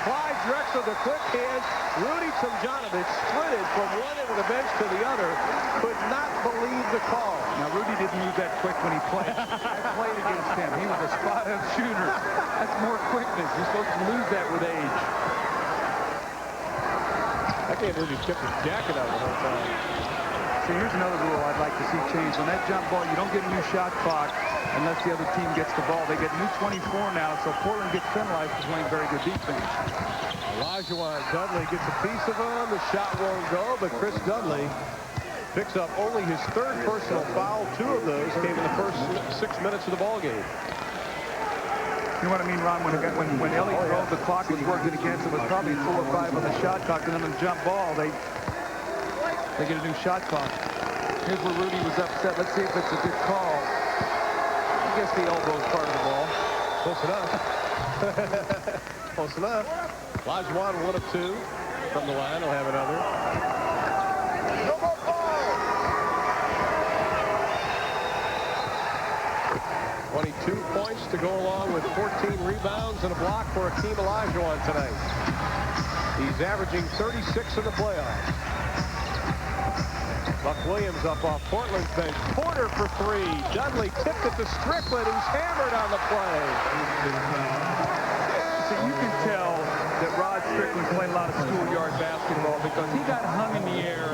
A: Clyde Drexler, the quick hands. Rudy Tomjanovich sprinted from one end of the bench to the other. Could not believe the call.
B: Now, Rudy didn't move that quick when he played. I played against him. He was a spot-up shooter. That's more quickness. You're supposed to lose that with age.
A: I can't believe he kept his jacket out the whole time.
B: See, here's another rule I'd like to see changed. On that jump ball, you don't get a new shot clock unless the other team gets the ball. They get new 24 now, so Portland gets penalized for playing very good defense.
A: Olajuwon, Dudley gets a piece of him. The shot won't go, but Chris Dudley picks up only his 3rd personal foul. 2 of those came in the first 6 minutes of the ballgame.
B: You know what I mean, Ron? When Ellie drove, the clock was working against it. It was probably 4 or 5 on the shot clock, and then on the jump ball, they get a new shot clock. Here's where Rudy was upset. Let's see if it's a good call. I guess the elbow is part of the ball.
A: Close enough. Close enough. Olajuwon 1 of 2 from the line. He'll have another. 22 points to go along with 14 rebounds and a block for Hakeem Olajuwon tonight. He's averaging 36 in the playoffs. Buck Williams up off Portland's bench. Porter for three. Dudley tipped it to Strickland, who's hammered on the play.
B: So you can tell that Rod Strickland played a lot of schoolyard basketball because he got hung in the air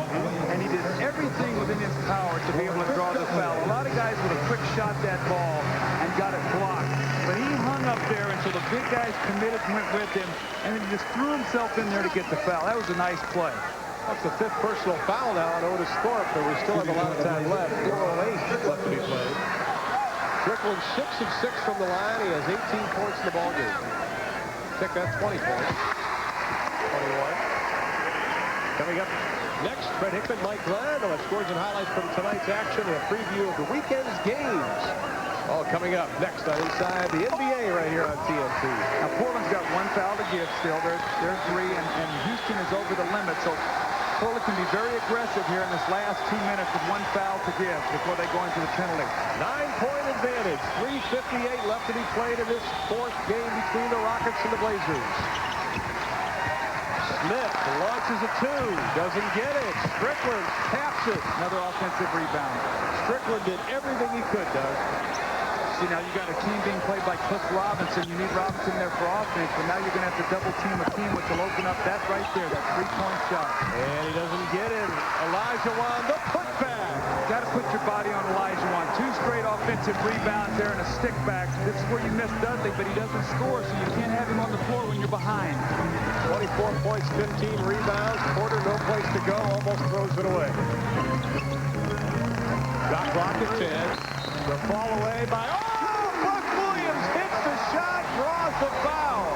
B: and he did everything within his power to be able to draw the foul. A lot of guys would have quick shot that ball and got it blocked. But he hung up there until the big guys committed and went with him, and then he just threw himself in there to get the foul. That was a nice play.
A: That's the 5th personal foul now on Otis Thorpe, but we still have a lot of time left. 4:08 left to be played. Strickland 6 of 6 from the line. He has 18 points in the ballgame. Check that, 20 points. 21. Coming up next, Fred Hickman, Mike Glenn, on scores and highlights from tonight's action and a preview of the weekend's games. All coming up next on Inside the NBA right here on TNT.
B: Now, Portland's got 1 foul to give still. They're 3, and Houston is over the limit, so Portland can be very aggressive here in this last 2 minutes with 1 foul to give before they go into the penalty.
A: 9-point advantage. 3:58 left to be played in this 4th game between the Rockets and the Blazers. Smith launches a 2. Doesn't get it. Strickland taps it.
B: Another offensive rebound.
A: Strickland did everything he could, Doug.
B: See, now you got a team being played by Cliff Robinson. You need Robinson there for offense, but now you're going to have to double team a team, which will open up that right there, that 3-point shot.
A: And he doesn't get it. Olajuwon, the putback.
B: Got to put your body on Olajuwon. 2 straight offensive rebounds there and a stick back. This is where you miss Dudley, but he doesn't score, so you can't have him on the floor when you're behind.
A: 24 points, 15 rebounds. Porter, no place to go, almost throws it away. Got clock at 10. The fall away by, Buck Williams hits the shot, draws the foul.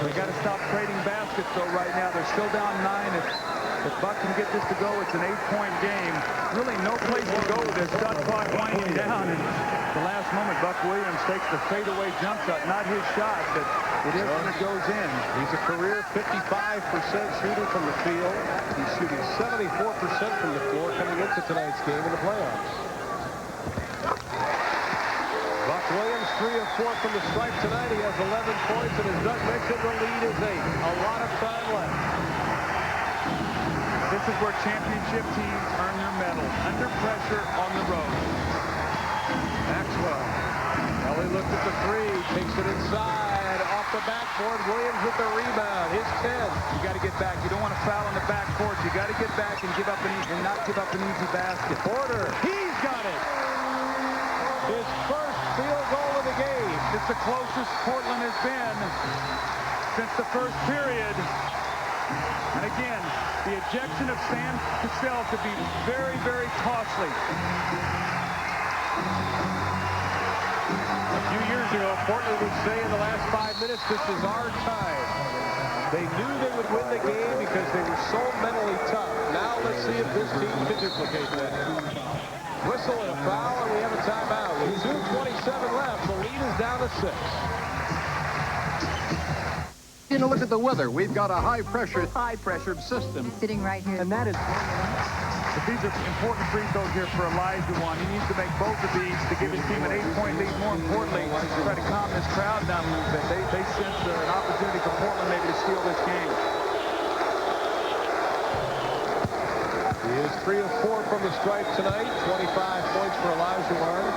B: They got to stop trading baskets, though, right now. They're still down 9. If Buck can get this to go, it's an 8-point game. Really no place to go with this shot clock winding down. And the last moment, Buck Williams takes the fadeaway jump shot. Not his shot, but it is when it goes in.
A: He's a career 55% shooter from the field. He's shooting 74% from the floor coming into tonight's game in the playoffs. Buck Williams, 3 of 4 from the stripe tonight. He has 11 points, and as Doug mentioned, the lead is 8. A lot of time left.
B: This is where championship teams earn their medal. Under pressure on the road.
A: Maxwell. Ellie looked at the 3, takes it inside, off the backboard. Williams with the rebound. His 10.
B: You got to get back. You don't want to foul on the backcourt. You got to get back and not give up an easy basket.
A: Porter, he's got it. His first field goal of the game.
B: It's the closest Portland has been since the first period. And again, the ejection of Sam Cassell could be very, very costly.
A: A few years ago, Portland would say in the last 5 minutes, this is our time. They knew they would win the game because they were so mentally tough. Now let's see if this team can duplicate that. Whistle and a foul, and we have a timeout. With 2:27 left, the lead is down to 6.
F: You know, look at the weather. We've got a high-pressure system.
G: Sitting right here.
F: And that is...
B: But these are important free throws here for Olajuwon. He needs to make both of these to give his team an 8-point lead. More importantly, to try to calm this crowd down a little bit. They sense an opportunity for Portland maybe to steal this game.
A: He is 3 of 4 from the stripe tonight. 25 points for Olajuwon.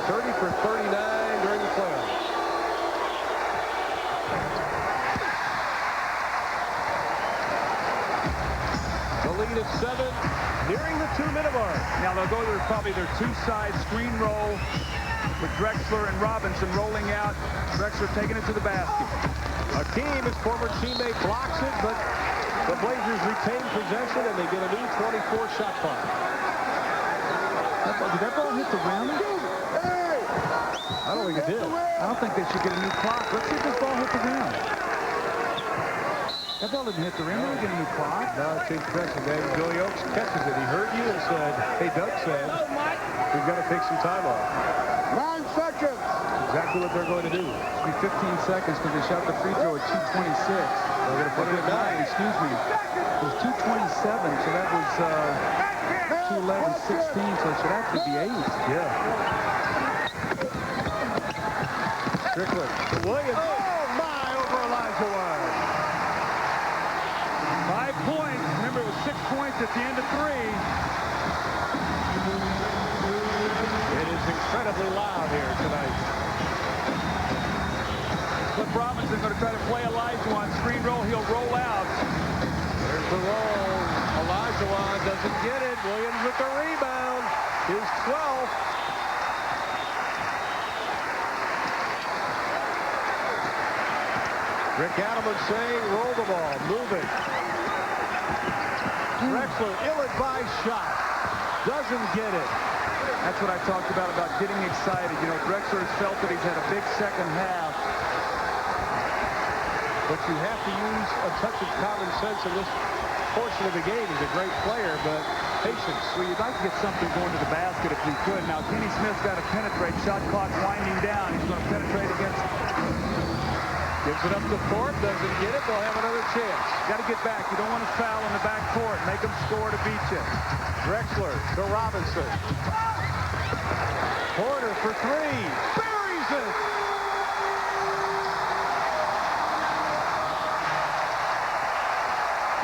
A: 30 for 39 during the playoffs. The lead is 7, nearing the 2-minute mark.
B: Now they'll go to probably their 2-side screen roll with Drexler and Robinson rolling out. Drexler taking it to the basket.
A: Hakeem, his former teammate, blocks it, but the Blazers retain possession and they get a new 24-shot clock.
B: Did that ball hit the rim?
A: I don't think it did.
B: I don't think they should get a new clock. Let's see if this ball hit the rim. That ball didn't hit the rim. They get a new clock.
A: Now it takes possession. Then Billy Oakes catches it. He heard you and said, hey, Doug said, we've got to take some time off.
F: 9 seconds.
A: Exactly what they're going to do.
B: It'll be 15 seconds because they shot the free throw at 2:26.
A: They're going to put it at 9.
B: Excuse me. It was 2:27, so that was 2:11:16, so it should actually be 8.
A: Yeah. Strickland to Williams. Oh, my, over Olajuwon.
B: at the end of 3.
A: It is incredibly loud here tonight.
B: Cliff Robinson going to try to play Olajuwon. Screen roll. He'll roll out.
A: There's the roll. Olajuwon doesn't get it. Williams with the rebound. His 12th. Rick Adelman saying, roll the ball, move it. Drexler, ill-advised shot. Doesn't get it.
B: That's what I talked about getting excited. You know, Drexler has felt that he's had a big second half.
A: But you have to use a touch of common sense in this portion of the game. He's a great player, but patience.
B: Well, you'd like to get something going to the basket if you could. Now, Kenny Smith's got to penetrate. Shot clock winding down. He's going to penetrate against...
A: Gives it up to Thorpe, doesn't get it. They'll have another chance.
B: Got to get back. You don't want to foul in the back court. Make them score to beat you.
A: Drexler to Robinson. Porter for 3. Buries it.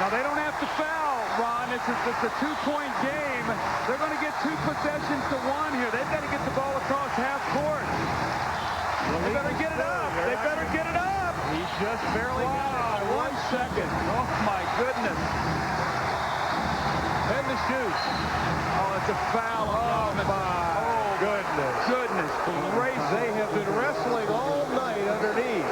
B: Now, they don't have to foul, Ron. It's a 2-point game. They're going to get 2 possessions to 1 here. They've got to get the ball across half court. They better get it up. They better get it up.
A: He's just barely got it.
B: 1 second. Oh, my goodness.
A: 10 to shoot.
B: Oh, it's a foul.
A: Oh, my goodness.
B: Goodness gracious.
A: They have been wrestling all night underneath.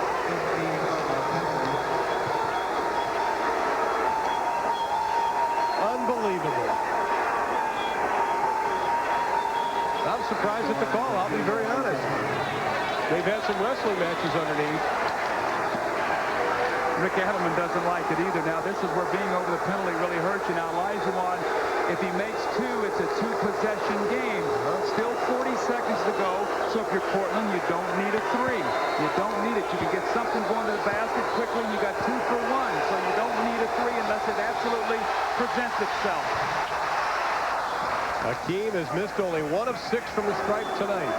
A: Unbelievable. I'm surprised at the call. I'll be very honest. They've had some wrestling matches underneath.
B: Rick Adelman doesn't like it either. Now, this is where being over the penalty really hurts you. Now, Olajuwon, if he makes 2, it's a 2-possession game. Still 40 seconds to go. So if you're Portland, you don't need a 3. You don't need it. You can get something going to the basket quickly, and you got 2 for 1. So you don't need a 3 unless it absolutely presents itself.
A: Hakeem has missed only 1 of 6 from the stripe tonight.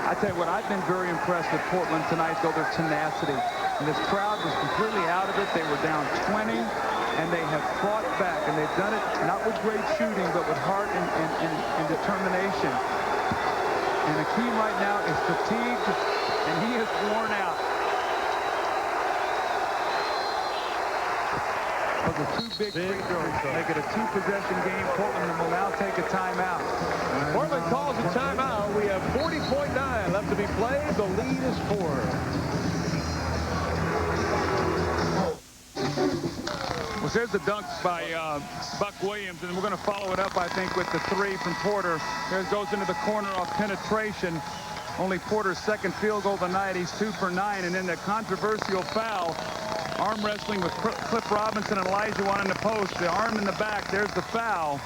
B: I tell you what, I've been very impressed with Portland tonight, though, their tenacity. And this crowd was completely out of it. They were down 20, and they have fought back. And they've done it not with great shooting, but with heart and determination. And Hakeem right now is fatigued, and he is worn out. Those are 2 big free throws. Make it a 2-possession game. Portland will now take a timeout.
A: Portland calls a timeout. We have 40.9 left to be played. The lead is 4.
B: Well, there's the dunk by Buck Williams, and we're going to follow it up, I think, with the 3 from Porter. There it goes into the corner off penetration. Only Porter's 2nd field goal of the night. He's 2 for 9, and then the controversial foul. Arm wrestling with Cliff Robinson and Olajuwon in the post. The arm in the back. There's the foul.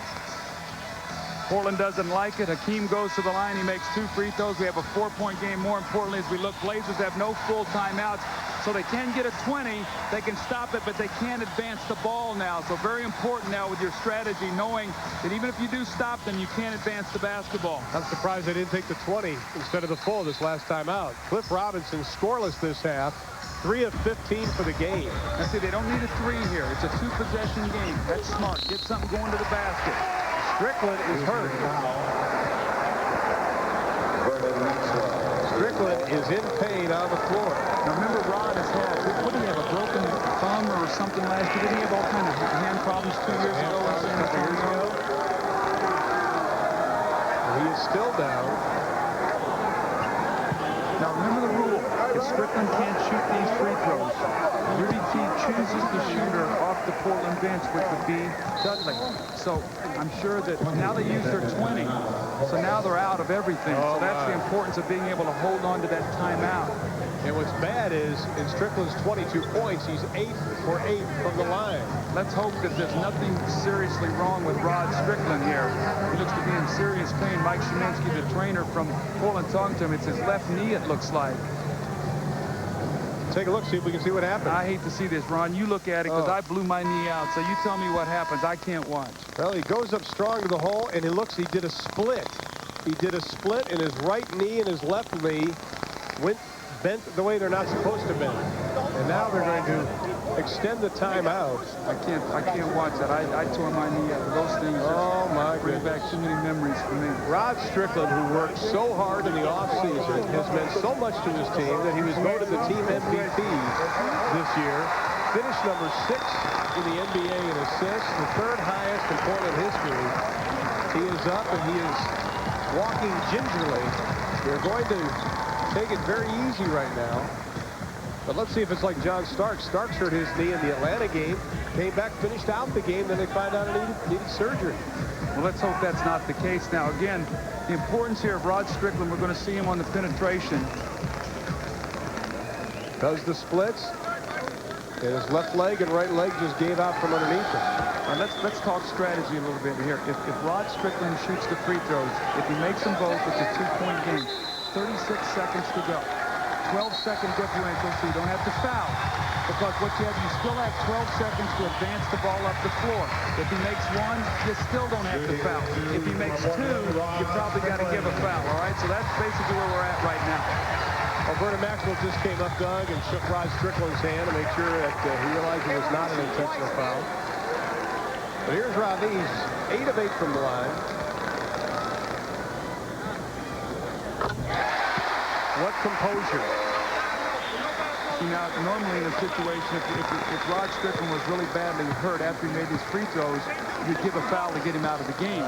B: Portland doesn't like it. Hakeem goes to the line. He makes 2 free throws. We have a 4-point game. More importantly, as we look, Blazers have no full timeouts, so they can get a 20. They can stop it, but they can't advance the ball now. So very important now with your strategy, knowing that even if you do stop them, you can't advance the basketball.
A: I'm surprised they didn't take the 20 instead of the full this last time out. Cliff Robinson scoreless this half. 3 of 15 for the game.
B: Now see, they don't need a 3 here. It's a 2-possession game. That's smart. Get something going to the basket.
A: Strickland is hurt. Strickland is in pain on the floor.
B: Now remember, Rod has had, what did he have, a broken thumb or something last year? Didn't he have all kinds of hand problems 2 years ago?
A: He is still down.
B: Now remember the rule. If Strickland can't shoot these free throws, Rudy T chooses the shooter off the Portland bench, which would be Dudley. So I'm sure that now they use their 20. So now they're out of everything. So that's the importance of being able to hold on to that timeout.
A: And what's bad is, in Strickland's 22 points, he's 8 for 8 from the line.
B: Let's hope that there's nothing seriously wrong with Rod Strickland here. He looks to be in serious pain. Mike Sheminsky, the trainer from Portland, talking to him. It's his left knee, it looks like.
A: Take a look, see if we can see what happens.
B: I hate to see this, Ron. You look at it, because I blew my knee out. So you tell me what happens. I can't watch.
A: Well, he goes up strong to the hole, and he looks, he did a split. He did a split in his right knee and his left knee. Went bent the way they're not supposed to bend. And now they're going to extend the timeout.
B: I can't watch that. I tore my knee up. Those things
A: Oh, my
B: bring
A: goodness.
B: back too many memories for me.
A: Rod Strickland, who worked so hard in the offseason, has meant so much to his team that he was voted the team MVP this year. Finished number 6 in the NBA in assists, the 3rd highest in Portland history. He is up and he is walking gingerly. They're going to take it very easy right now. But let's see if it's like John Starks. Starks hurt his knee in the Atlanta game, came back, finished out the game, then they find out he needed surgery.
B: Well, let's hope that's not the case. Now, again, the importance here of Rod Strickland, we're going to see him on the penetration.
A: Does the splits, and his left leg and right leg just gave out from underneath him.
B: Let's talk strategy a little bit here. If Rod Strickland shoots the free throws, if he makes them both, it's a 2-point game. 36 seconds to go. 12-second differential, so you don't have to foul. Because what you have, you still have 12 seconds to advance the ball up the floor. If he makes one, you still don't have to foul. If he makes two, you probably got to give a foul, all right? So that's basically where we're at right now.
A: Alberta Maxwell just came up, Doug, and shook Rod Strickland's hand to make sure that he realized it was not an intentional foul. But here's Ravi. He's 8 of 8 from the line. What composure.
B: Now, normally in a situation, if Rod Strickland was really badly hurt after he made his free throws, you'd give a foul to get him out of the game.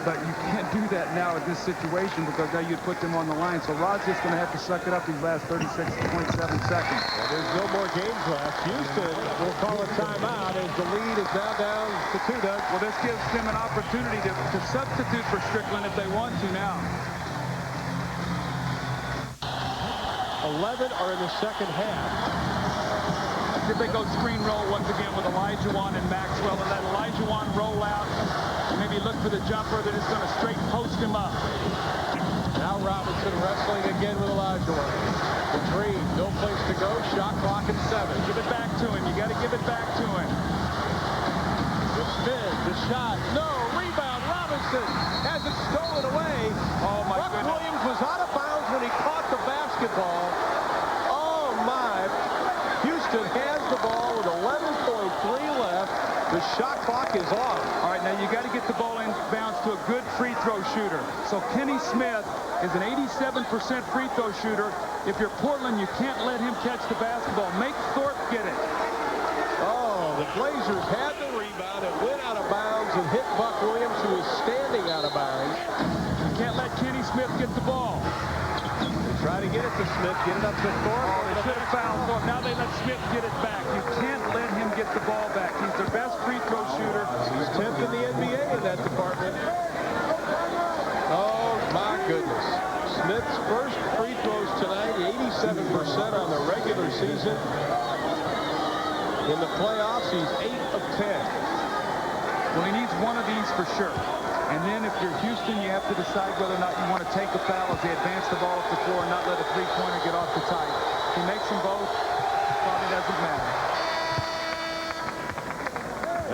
B: But you can't do that now in this situation because now you'd put them on the line. So Rod's just going to have to suck it up these last 36.7 seconds.
A: Well, there's no more games left. Houston will call a timeout as the lead is now down to 2, Doug.
B: Well, this gives them an opportunity to substitute for Strickland if they want to now.
A: 11 are in the second half.
B: If they go screen roll once again with Olajuwon and Maxwell and let Olajuwon roll out, maybe look for the jumper. They're just going to straight post him up.
A: Now Robinson wrestling again with Olajuwon. The Dream, no place to go. Shot clock at 7.
B: Give it back to him. You got to give it back to him.
A: The spin, the shot, no, rebound. Robinson has it stolen away.
B: Oh, my
A: Buck
B: goodness.
A: Williams was out of bounds when he caught the basketball. Oh, my. Houston has the ball with 11.3 left. The shot clock is off.
B: All right, now you got to get the ball in bounds to a good free throw shooter. So Kenny Smith is an 87% free throw shooter. If you're Portland, you can't let him catch the basketball. Make Thorpe get it.
A: Oh, the Blazers had the rebound. It went out of bounds and hit Buck Williams, who is standing out of bounds.
B: You can't let Kenny Smith get the ball.
A: They try to get it to Smith, get it up to Thorpe.
B: Oh, they should have fouled Thorpe. Now they let Smith get it back. You can't let him get the ball back. He's their best free throw shooter.
A: He's 10th in the NBA in that department. Oh, my goodness. Smith's first free throws tonight, 87% on the regular season. In the playoffs, he's 8 of 10.
B: Well, he needs one of these for sure. And then if you're Houston, you have to decide whether or not you want to take a foul as they advance the ball up the floor and not let a three-pointer get off the tie. If he makes them both, it probably doesn't matter.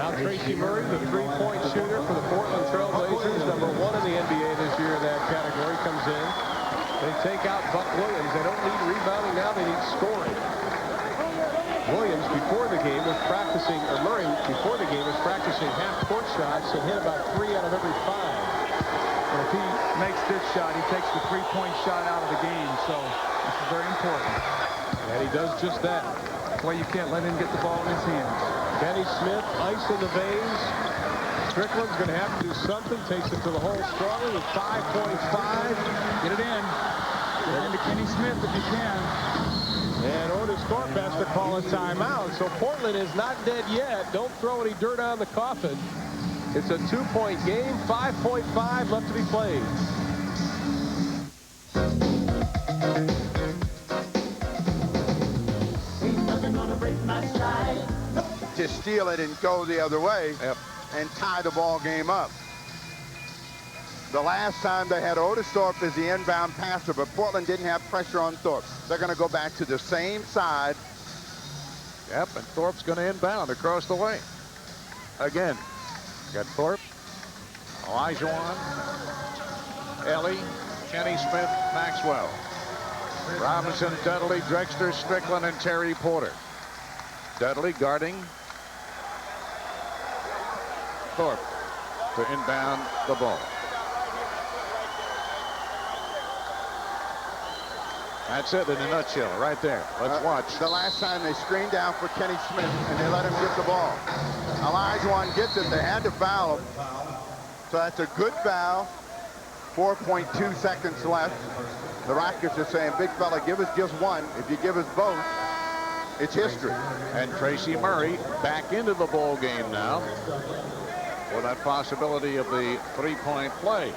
A: Now Tracy Murray, the three-point shooter for the Portland Trail Blazers, number 1 in the NBA this year in that category, comes in. They take out Buck Williams. They don't need rebounding now, they need scoring. Williams, before the game, was practicing, or Murray, before the game, was practicing half-court shots and hit about 3 out of every 5.
B: So if he makes this shot, he takes the three-point shot out of the game. So this is very important.
A: And he does just that.
B: That's why you can't let him get the ball in his hands.
A: Kenny Smith, ice in the veins. Strickland's going to have to do something. Takes it to the hole strongly with 5.5.
B: Get it in. Get it into Kenny Smith if you can.
A: And Otis Thorpe has to call a timeout. So Portland is not dead yet. Don't throw any dirt on the coffin. It's a 2-point game. 5.5 left to be played.
G: To steal it and go the other way and tie the ball game up. The last time they had Otis Thorpe as the inbound passer, but Portland didn't have pressure on Thorpe. They're going to go back to the same side.
H: Yep, and Thorpe's going to inbound across the way. Again, got Thorpe, Olajuwon, Ellie, Kenny Smith, Maxwell, Robinson, Dudley, Drexler, Strickland, and Terry Porter. Dudley guarding Thorpe to inbound the ball. That's it in a nutshell right there. Let's watch.
G: The last time they screened down for Kenny Smith and they let him get the ball. Olajuwon gets it. They had to foul him. So that's a good foul. 4.2 seconds left. The Rockets are saying, big fella, give us just one. If you give us both, it's history.
H: And Tracy Murray back into the ball game now for that possibility of the three-point play.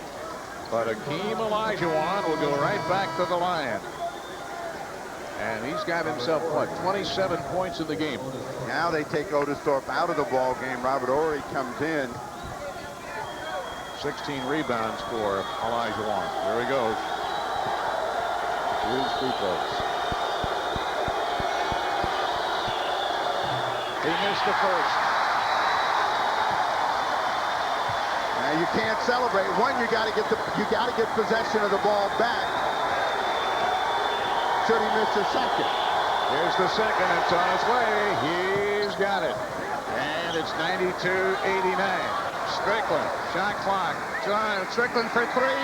H: But Hakeem Olajuwon will go right back to the line. And he's got himself, what, 27 points in the game.
G: Now they take Otis Thorpe out of the ball game. Robert Horry comes in.
H: 16 rebounds for Olajuwon. There he goes. Huge free throws. He missed the first.
G: Now you can't celebrate. One, you got to get possession of the ball back. Should he miss the second?
H: Here's the second. It's on its way. He's got it. And it's 92-89. Strickland, shot clock. Strickland for three.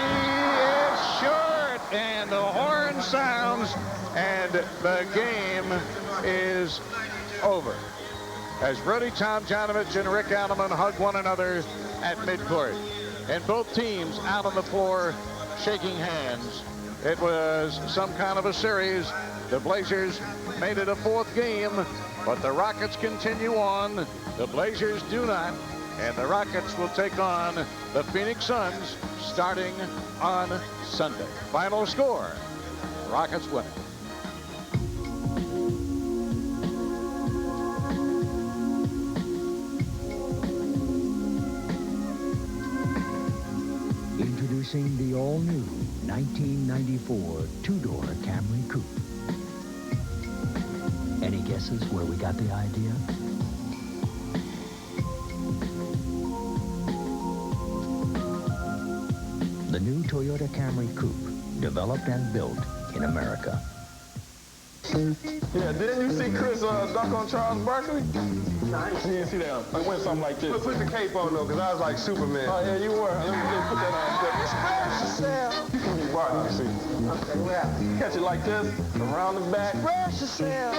H: It's short. And the horn sounds. And the game is over. As Rudy Tomjanovich and Rick Adelman hug one another at midcourt. And both teams out on the floor shaking hands. It was some kind of a series. The Blazers made it a fourth game, but the Rockets continue on. The Blazers do not, and the Rockets will take on the Phoenix Suns starting on Sunday. Final score, Rockets win.
I: Introducing the all-new 1994 two-door Camry Coupe. Any guesses where we got the idea? The new Toyota Camry Coupe, developed and built in America.
J: Yeah, didn't you see Chris dunk on Charles Barkley? Nah, you didn't see that. I went something like this.
E: Put the cape on, though, because I was like Superman.
J: Oh, yeah, you were. Let me put that on. You can be Barkley, you see. Okay, well. Catch it like this, around the back.
E: I'm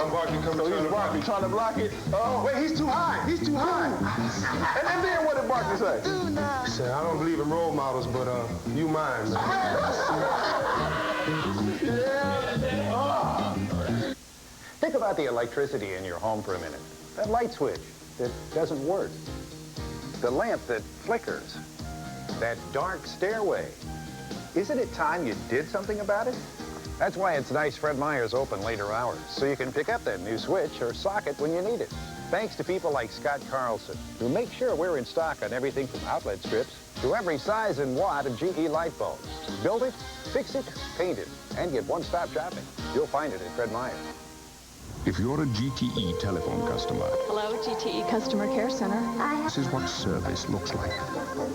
E: Barkley coming.
J: So he's Barkley trying to block it. Oh,
E: Wait, he's too high. He's too high.
J: and then what did Barkley say?
E: He said, I don't believe in role models, but you mine, man.
K: Think about the electricity in your home for a minute. That light switch that doesn't work. The lamp that flickers. That dark stairway. Isn't it time you did something about it? That's why it's nice Fred Meyer's open later hours, so you can pick up that new switch or socket when you need it. Thanks to people like Scott Carlson, who make sure we're in stock on everything from outlet strips to every size and watt of GE light bulbs. Build it, fix it, paint it, and get one-stop shopping. You'll find it at Fred Meyer.
L: If you're a GTE telephone customer...
M: Hello, GTE Customer Care Center.
L: This is what service looks like.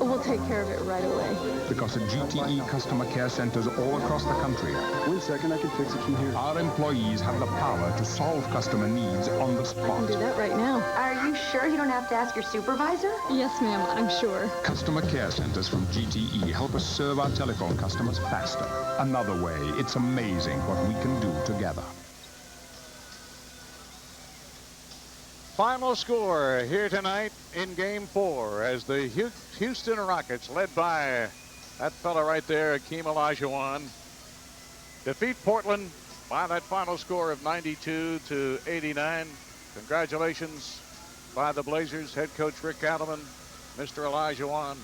M: We'll take care of it right away.
L: Because at GTE Customer Care Centers all across the country...
N: Wait a second, I can fix it from here.
L: Our employees have the power to solve customer needs on the spot.
M: I can do that right now.
O: Are you sure you don't have to ask your supervisor?
M: Yes, ma'am, I'm sure.
L: Customer Care Centers from GTE help us serve our telephone customers faster. Another way, it's amazing what we can do together.
H: Final score here tonight in Game 4 as the Houston Rockets, led by that fella right there, Hakeem Olajuwon, defeat Portland by that final score of 92-89. Congratulations by the Blazers, head coach Rick Adelman, Mr. Olajuwon.